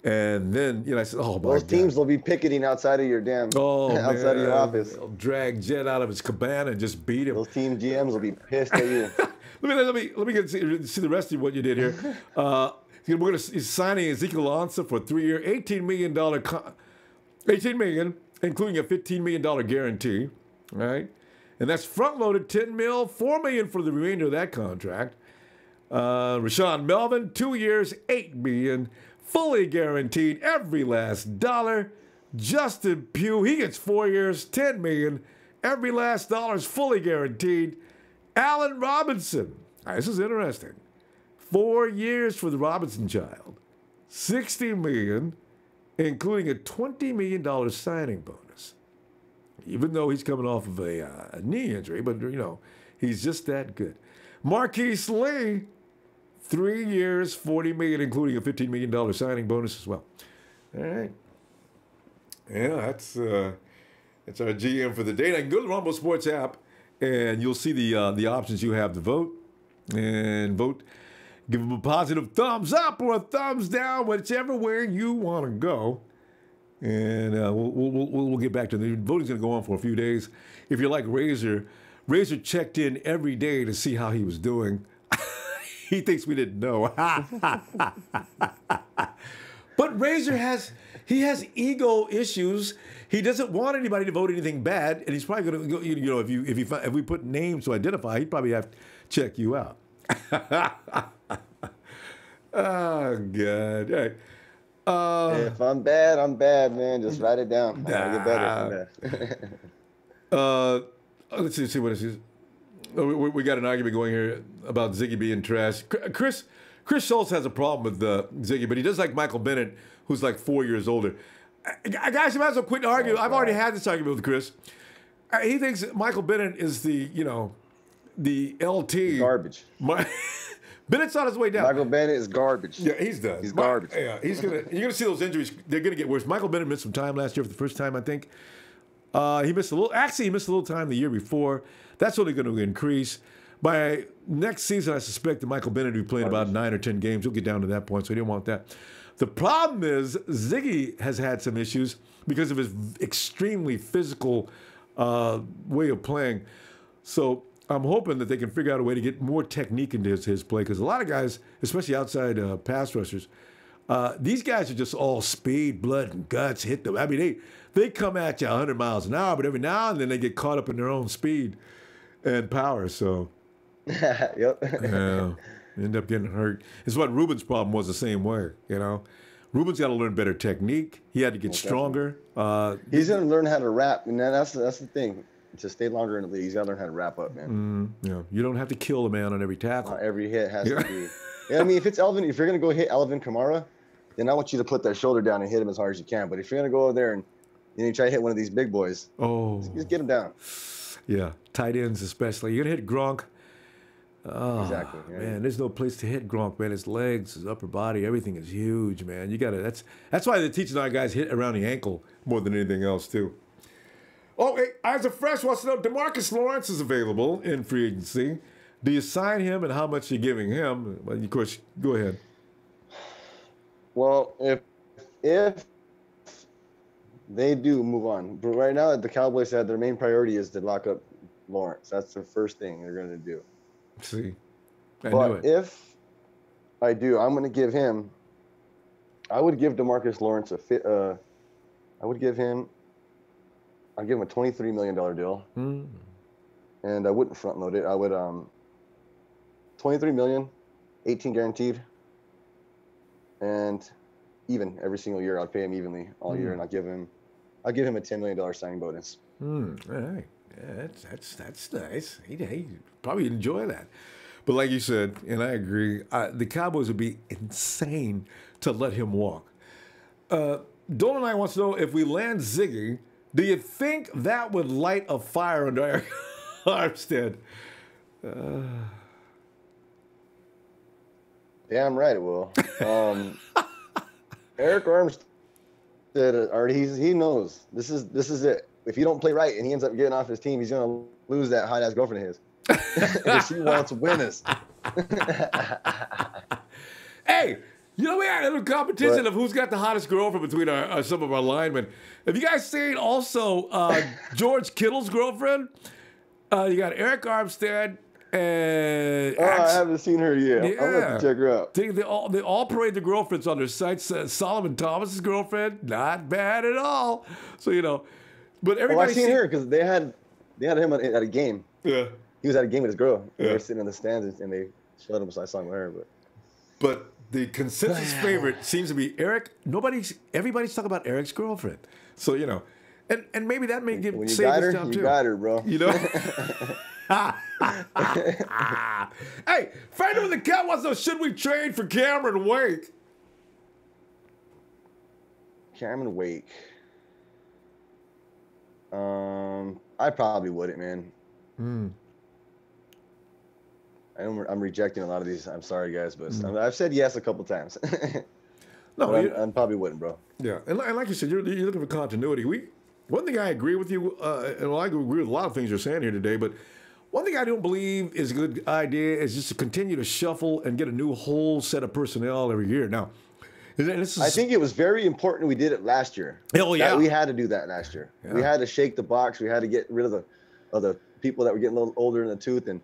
And then, I said, oh, my Those God. teams will be picketing outside of your outside of your office. They'll drag Jet out of his cabana and just beat him. Those team GMs will be pissed at you. let me see the rest of what you did here. He's signing Ezekiel Ansah for a 3-year, $18 million, $18 million, including a $15 million guarantee, right? And that's front-loaded $10 million, $4 million for the remainder of that contract. Rashawn Melvin, 2 years, $8 million. Fully guaranteed, every last dollar. Justin Pugh, he gets 4 years, $10 million. Every last dollar is fully guaranteed. Allen Robinson, this is interesting. 4 years for the Robinson child, $60 million, including a $20 million signing bonus. Even though he's coming off of a knee injury, but he's just that good. Marquise Lee, 3 years, $40 million, including a $15 million signing bonus as well. All right. Yeah, that's our GM for the day. Now, you can go to the Ronbo Sports app, and you'll see the options you have to vote. And vote. Give them a positive thumbs up or a thumbs down, whichever way you want to go. And we'll get back to the voting's going to go on for a few days. If you're like Razor checked in every day to see how he was doing. He thinks we didn't know. But Razor has ego issues. He doesn't want anybody to vote anything bad, and he's probably going to go. If we put names to identify, he'd probably have to check you out. Oh God! All right. If I'm bad, man. Just write it down. I gotta get better from that. Let's see what it is. We got an argument going here about Ziggy being trash. Chris Schultz has a problem with Ziggy, but he does like Michael Bennett, who's like 4 years older. Guys, you might as well quit arguing. I've already had this argument with Chris. He thinks Michael Bennett is the LT. Garbage. Bennett's on his way down. Michael Bennett is garbage. Yeah, he's done. He's garbage. Yeah, you're gonna see those injuries. They're gonna get worse. Michael Bennett missed some time last year for the first time, I think. He missed a little time the year before. That's only going to increase. By next season, I suspect that Michael Bennett will be playing about 9 or 10 games. He'll get down to that point, so he didn't want that. The problem is Ziggy has had some issues because of his extremely physical way of playing. So I'm hoping that they can figure out a way to get more technique into his play, because a lot of guys, especially outside pass rushers, these guys are just all speed, blood, and guts. Hit them. I mean, they come at you 100 miles an hour, but every now and then they get caught up in their own speed and power. So, yep. Yeah, end up getting hurt. It's what Ruben's problem was the same way. Ruben's got to learn better technique. He had to get stronger. He's going to learn how to wrap, and that's the thing. To stay longer in the league, he's got to learn how to wrap up, man. You don't have to kill a man on every tackle. Not every hit has to be. Yeah, I mean, if you're going to go hit Alvin Kamara, then I want you to put that shoulder down and hit him as hard as you can. But if you're going to go over there and you try to hit one of these big boys, just get him down. Yeah, tight ends especially. You're going to hit Gronk. Oh, exactly. Yeah. Man, there's no place to hit Gronk, man. His legs, his upper body, everything is huge, man. That's why they're teaching our guys hit around the ankle more than anything else, too. Oh, hey, as a fresh wants to know, DeMarcus Lawrence is available in free agency. Do you sign him, and how much are you giving him? Well, of course, go ahead. Well, if they do move on, but right now the Cowboys said their main priority is to lock up Lawrence. That's the first thing they're going to do. See, but if I do, I'm going to give him. I would give DeMarcus Lawrence I'll give him a $23 million deal, and I wouldn't front load it. I would $23 million, 18 guaranteed, and even every single year. I'll pay him evenly all year, and I'll give him a $10 million signing bonus. All right. Yeah, that's nice. He'd probably enjoy that. But like you said, and I agree, the Cowboys would be insane to let him walk. Dolan and I wants to know, if we land Ziggy, do you think that would light a fire under Eric Armstead? Damn right it will. Eric Armstead already he knows this is it. If you don't play right and he ends up getting off his team, he's gonna lose that hot ass girlfriend of his. Because she wants winners. Hey, you know, we had a little competition of who's got the hottest girlfriend between some of our linemen. Have you guys seen also George Kittle's girlfriend? You got Eric Armstead and I haven't seen her yet. I'm gonna have to check her out. They all parade the girlfriends on their sites. Solomon Thomas's girlfriend, not bad at all. So you know, but everybody. I've seen her because they had him at a game. Yeah. He was at a game with his girl. They were sitting in the stands and they showed him. So I saw him with her, But the consensus favorite seems to be Eric. Everybody's talking about Eric's girlfriend. So you know, and maybe that may give when you save got his her, job you too. got her, bro. You know. Hey, friend of the cat wants to know, should we trade for Cameron Wake? Cameron Wake. I probably wouldn't, man. I'm rejecting a lot of these. I'm sorry, guys, but I've said yes a couple times. No, I probably wouldn't, bro. Yeah, and like you said, you're looking for continuity. One thing I agree with you, and I agree with a lot of things you're saying here today, but one thing I don't believe is a good idea is just to continue to shuffle and get a new whole set of personnel every year. Now, I think it was very important we did it last year. Oh yeah, we had to do that last year. Yeah. We had to shake the box. We had to get rid of the people that were getting a little older in the tooth. And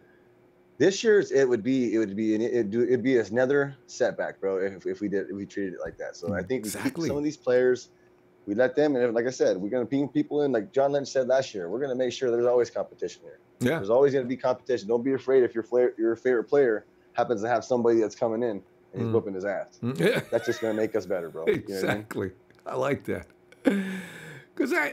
this year's it would be another setback, bro. If we treated it like that. So I think we keep some of these players. We let them, and like I said, we're going to bring people in. Like John Lynch said last year, we're going to make sure there's always competition here. Yeah, there's always going to be competition. Don't be afraid if your favorite player happens to have somebody that's coming in and he's whooping his ass. Yeah. That's just going to make us better, bro. Exactly. You know I like that. Because I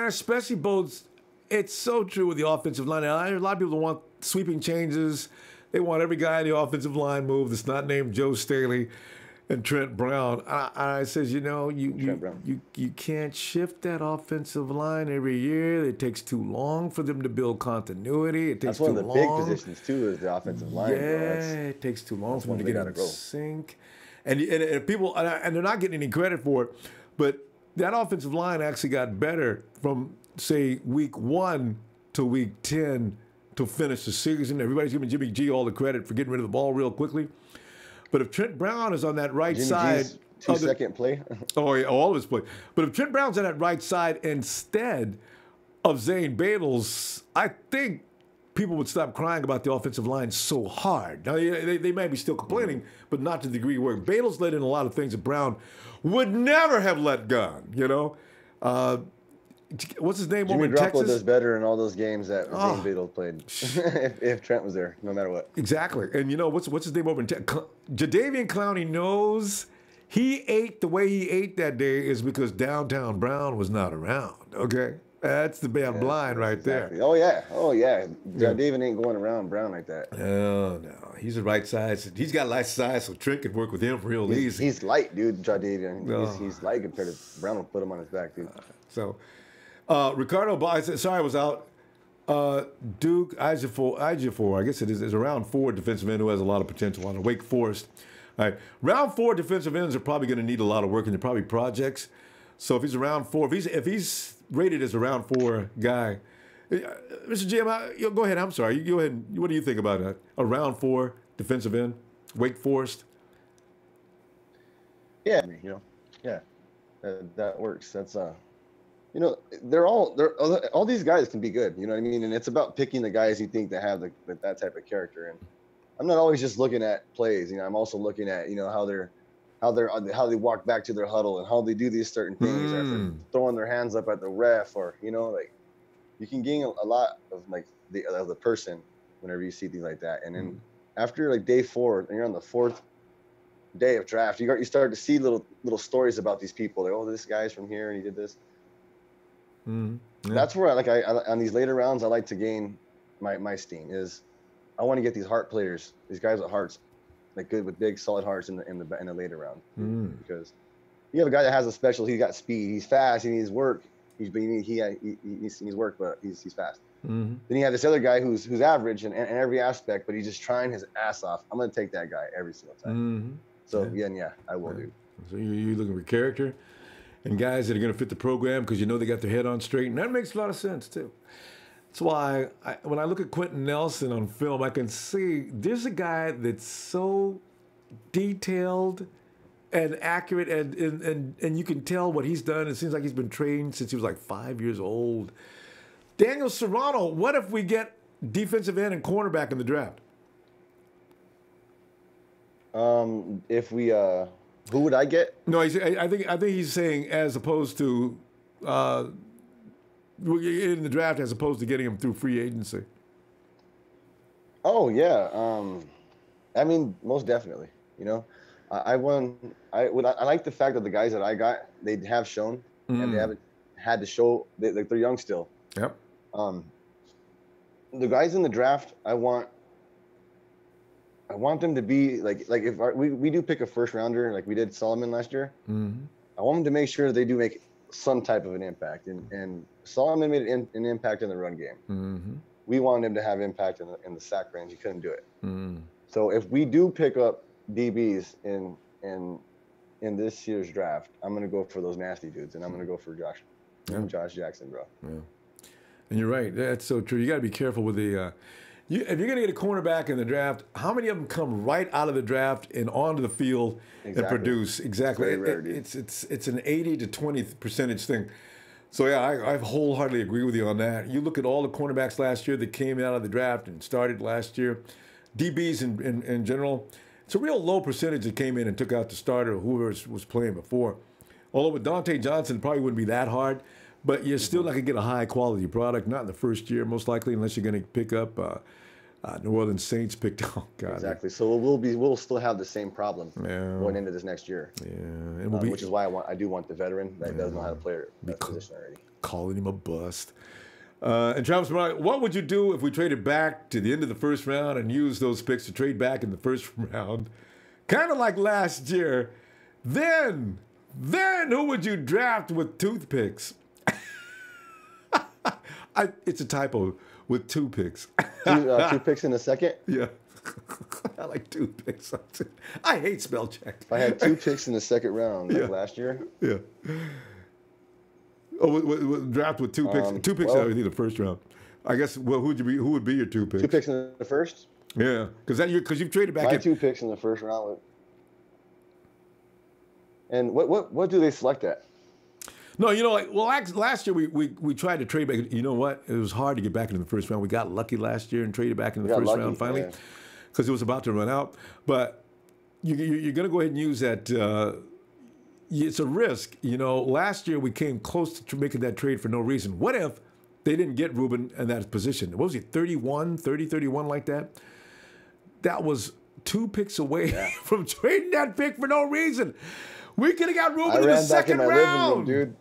especially both. It's so true with the offensive line. A lot of people want sweeping changes. They want every guy in the offensive line moved that's not named Joe Staley and Trent Brown. I says, you know, you can't shift that offensive line every year. It takes too long for them to build continuity. It takes too long. That's one of the big positions too, is the offensive line. Yeah, it takes too long for them to get in sync. And people, and they're not getting any credit for it, but that offensive line actually got better from, say, week 1 to week 10 to finish the season. Everybody's giving Jimmy G all the credit for getting rid of the ball real quickly. But if Trent Brown is on that right side, G's 2-second play. Oh yeah, all of his play. But if Trent Brown's on that right side instead of Zane Badels, I think people would stop crying about the offensive line so hard. Now they may be still complaining, but not to the degree where Badels let in a lot of things that Brown would never have let gone. You know, what's his name over in Texas? Jimmy Garoppolo does better in all those games that Zane Badels played. if Trent was there, no matter what. Exactly. And you know what's his name over in Texas? Jadeveon Clowney knows he ate the way he ate that day is because downtown Brown was not around. Okay, that's the bad blind right there. Oh yeah. Jadeveon ain't going around Brown like that. No, he's the right size. He's got light size, so Trent could work with him real easy. He's light, dude. Jadeveon. He's light compared to Brown. Will put him on his back, dude. Ricardo, I was out. Duke Ejiofor, I guess it is a round 4 defensive end who has a lot of potential on Wake Forest. All right, round 4 defensive ends are probably going to need a lot of work, and they're probably projects. So if he's a round 4, if he's rated as a round 4 guy, Mr. Jim, go ahead. I'm sorry. You go ahead. What do you think about that? A round 4 defensive end, Wake Forest. Yeah, that works. That's you know, all these guys can be good. You know what I mean? And it's about picking the guys you think that have that type of character. And I'm not always just looking at plays. You know, I'm also looking at how they walk back to their huddle and how they do these certain things, or throwing their hands up at the ref, or like you can gain a lot of like the person whenever you see things like that. And then after like day 4, and you're on the 4th day of draft, you start to see little stories about these people. Like, oh, this guy's from here and he did this. Mm-hmm. Yeah. That's where I on these later rounds I like to gain my steam. Is I want to get these heart players, these guys with hearts, like good with big solid hearts in the later round. Because you have a guy that has a special. He's got speed. He's fast. He needs work. He needs work, but he's fast. Mm-hmm. Then you have this other guy who's average in every aspect, but he's just trying his ass off. I'm gonna take that guy every single time. Mm-hmm. So yeah, I will do. So you're looking for character and guys that are going to fit the program because you know they got their head on straight, and that makes a lot of sense too. That's why when I look at Quentin Nelson on film, I can see there's a guy that's so detailed and accurate, and you can tell what he's done. It seems like he's been trained since he was like 5 years old. Daniel Serrano, what if we get defensive end and cornerback in the draft? If we who would I get? No, I think he's saying as opposed to in the draft, as opposed to getting him through free agency. Oh yeah, I mean most definitely. You know, I like the fact that the guys that I got, they have shown and they haven't had to show. They're young still. Yep. The guys in the draft, I want them to be like if we do pick a first rounder like we did Solomon last year. Mm-hmm. I want them to make sure they do make some type of an impact, and Solomon made an impact in the run game. Mm-hmm. We wanted him to have impact in the sack range. He couldn't do it. Mm-hmm. So if we do pick up DBs in this year's draft, I'm gonna go for those nasty dudes, and I'm gonna go for Josh Jackson, bro. Yeah, and you're right. That's so true. You got to be careful with the. If you're going to get a cornerback in the draft, how many of them come right out of the draft and onto the field and produce? Exactly. It's very rare, dude. It's an 80 to 20% thing. So, yeah, I wholeheartedly agree with you on that. You look at all the cornerbacks last year that came out of the draft and started last year, DBs in general, it's a real low percentage that came in and took out the starter or whoever was playing before. Although with Dante Johnson, it probably wouldn't be that hard, but you're still not going to get a high-quality product, not in the first year, most likely, unless you're going to pick up New Orleans Saints picked. Oh God! Exactly. So we'll still have the same problem Yeah. going into this next year. Yeah, and which is why I do want the veteran that does know how to play that position already. Calling him a bust. And Travis, what would you do if we traded back to the end of the first round and used those picks to trade back in the first round, kind of like last year? Then who would you draft with toothpicks? It's a typo. With 2 picks. Two picks in the second? Yeah. I like 2 picks. I hate spell check. If I had 2 picks in the second round last year. Yeah. Oh, draft with 2 picks. 2 picks in the first round. I guess. Well, who would be your 2 picks? 2 picks in the first. Yeah, because you've traded back. I had 2 picks in the first round. And what do they select at? No, last year we tried to trade back. You know what? It was hard to get back into the first round. We got lucky last year and traded back in the first round finally because it was about to run out. But you're going to go ahead and use that. It's a risk. Last year we came close to making that trade for no reason. What if they didn't get Ruben in that position? What was he, 31 like that? That was 2 picks away from trading that pick for no reason. We could have got Ruben in the second round. I ran back in my living room, dude.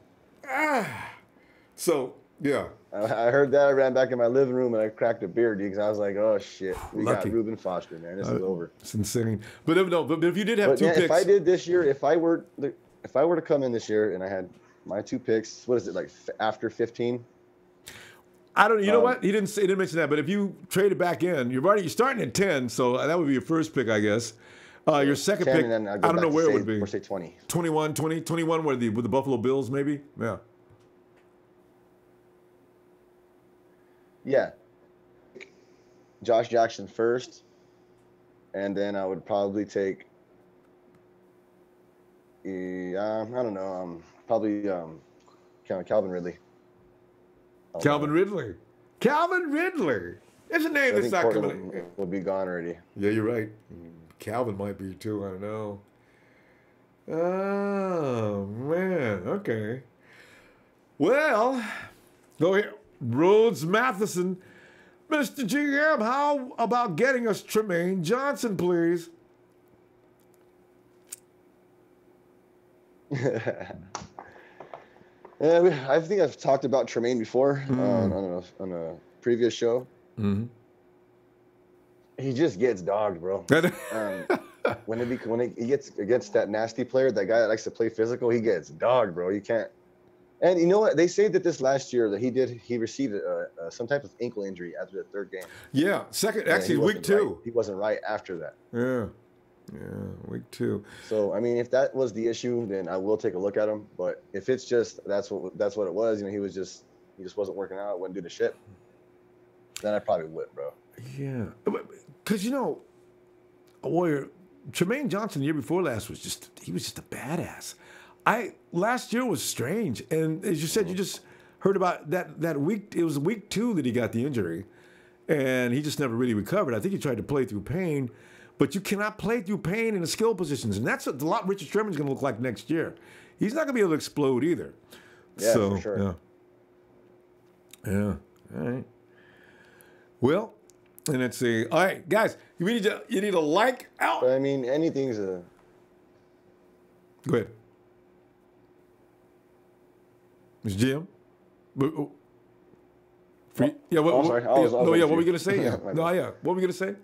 So, yeah. I heard that. I ran back in my living room and I cracked a beer because I was like, oh, shit. We got Ruben Foster, man. This is over. It's insane. But if you did have 2 picks. If I did this year, if I were to come in this year and I had my 2 picks, what is it, like after 15? I don't. You know what? He didn't mention that. But if you traded back in, you're starting at 10, so that would be your first pick, I guess. Your second pick, I don't know where it would be. Or say 20. 21 with the Buffalo Bills, maybe? Yeah. Yeah. Josh Jackson first, and then I would probably take, I don't know, probably Calvin Ridley. Calvin Ridley. Calvin Ridley. It's a name that's not coming. Would be gone already. Yeah, you're right. Calvin might be too. I don't know. Oh man. Okay. Well, go here. Rhodes Matheson. Mr. GM, how about getting us Tremaine Johnson, please? Yeah, I think I've talked about Tremaine before on a previous show. Mm-hmm. He just gets dogged, bro. When he gets against that nasty player, that guy that likes to play physical, he gets dogged, bro. You can't. And you know what? They say that this last year that he received some type of ankle injury after the third game. Yeah, actually week 2. Right. He wasn't right after that. Yeah, week 2. So I mean, if that was the issue, then I will take a look at him. But if it's just that's what it was, he just wasn't working out, wouldn't do the shit, then I probably would, bro. Yeah, because Warrior, Tremaine Johnson the year before last was just a badass. Last year was strange, and as you said, you just heard about that week. It was week 2 that he got the injury, and he just never really recovered. I think he tried to play through pain, but you cannot play through pain in the skill positions, and that's a lot Richard Sherman's going to look like next year. He's not going to be able to explode either. Yeah, so, for sure. Yeah. All right. Well, and let's see. All right, guys, you need to like out. But I mean, anything's a. Go ahead. Mr. Jim? Yeah, what were we going to say? Yeah. No, yeah. What were we going to say?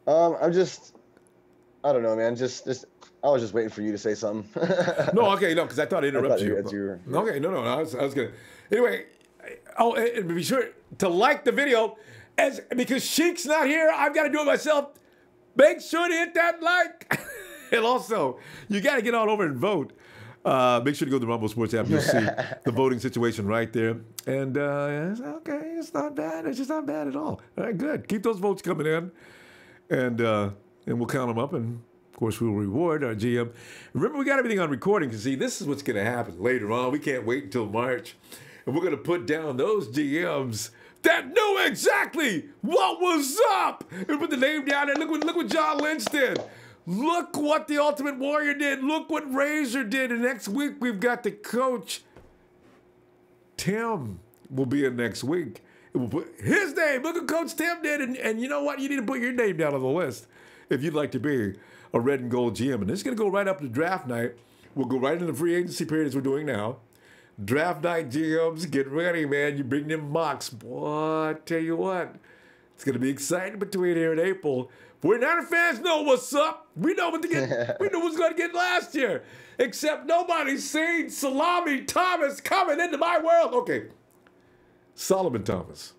I don't know, man. I was just waiting for you to say something. No, because I thought I interrupted you. Okay, no. I was going to. Anyway, and be sure to like the video. Because Sheik's not here, I've got to do it myself. Make sure to hit that like. And also, you got to get on over and vote. Make sure to go to the Ronbo Sports app. You'll see the voting situation right there. And it's not bad. It's just not bad at all. All right, good. Keep those votes coming in. And we'll count them up. And, of course, we'll reward our GM. Remember, we got everything on recording. Because, see, this is what's going to happen later on. We can't wait until March. And we're going to put down those GMs that knew exactly what was up. And put the name down there. Look what John Lynch did. Look what the Ultimate Warrior did. Look what Razor did. And next week, we've got the coach. Tim will be in next week. And we'll put his name. Look what Coach Tim did. And you know what? You need to put your name down on the list if you'd like to be a red and gold GM. And this is going to go right up to draft night. We'll go right into the free agency period as we're doing now. Draft night GMs, get ready, man. You bring them mocks. Boy, I tell you what. It's going to be exciting between here and April. 49er fans know what's up. We know what to get. We know what's going to get last year. Except nobody's seen Salami Thomas coming into my world. Okay. Solomon Thomas.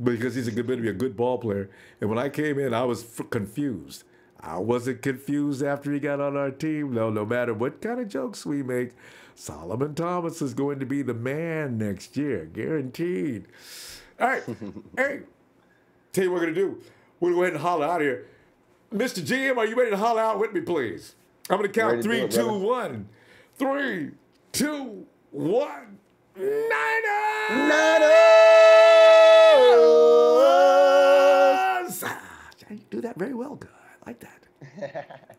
Because he's going to be a good ball player. And when I came in, I was confused. I wasn't confused after he got on our team. No matter what kind of jokes we make, Solomon Thomas is going to be the man next year. Guaranteed. All right. Hey, tell you what we're going to do. We're going to go ahead and holler out of here. Mr. GM, are you ready to holler out with me, please? I'm going to count 3, 2, 1. 3, 2, 1. Niners! You do that very well, good. I like that.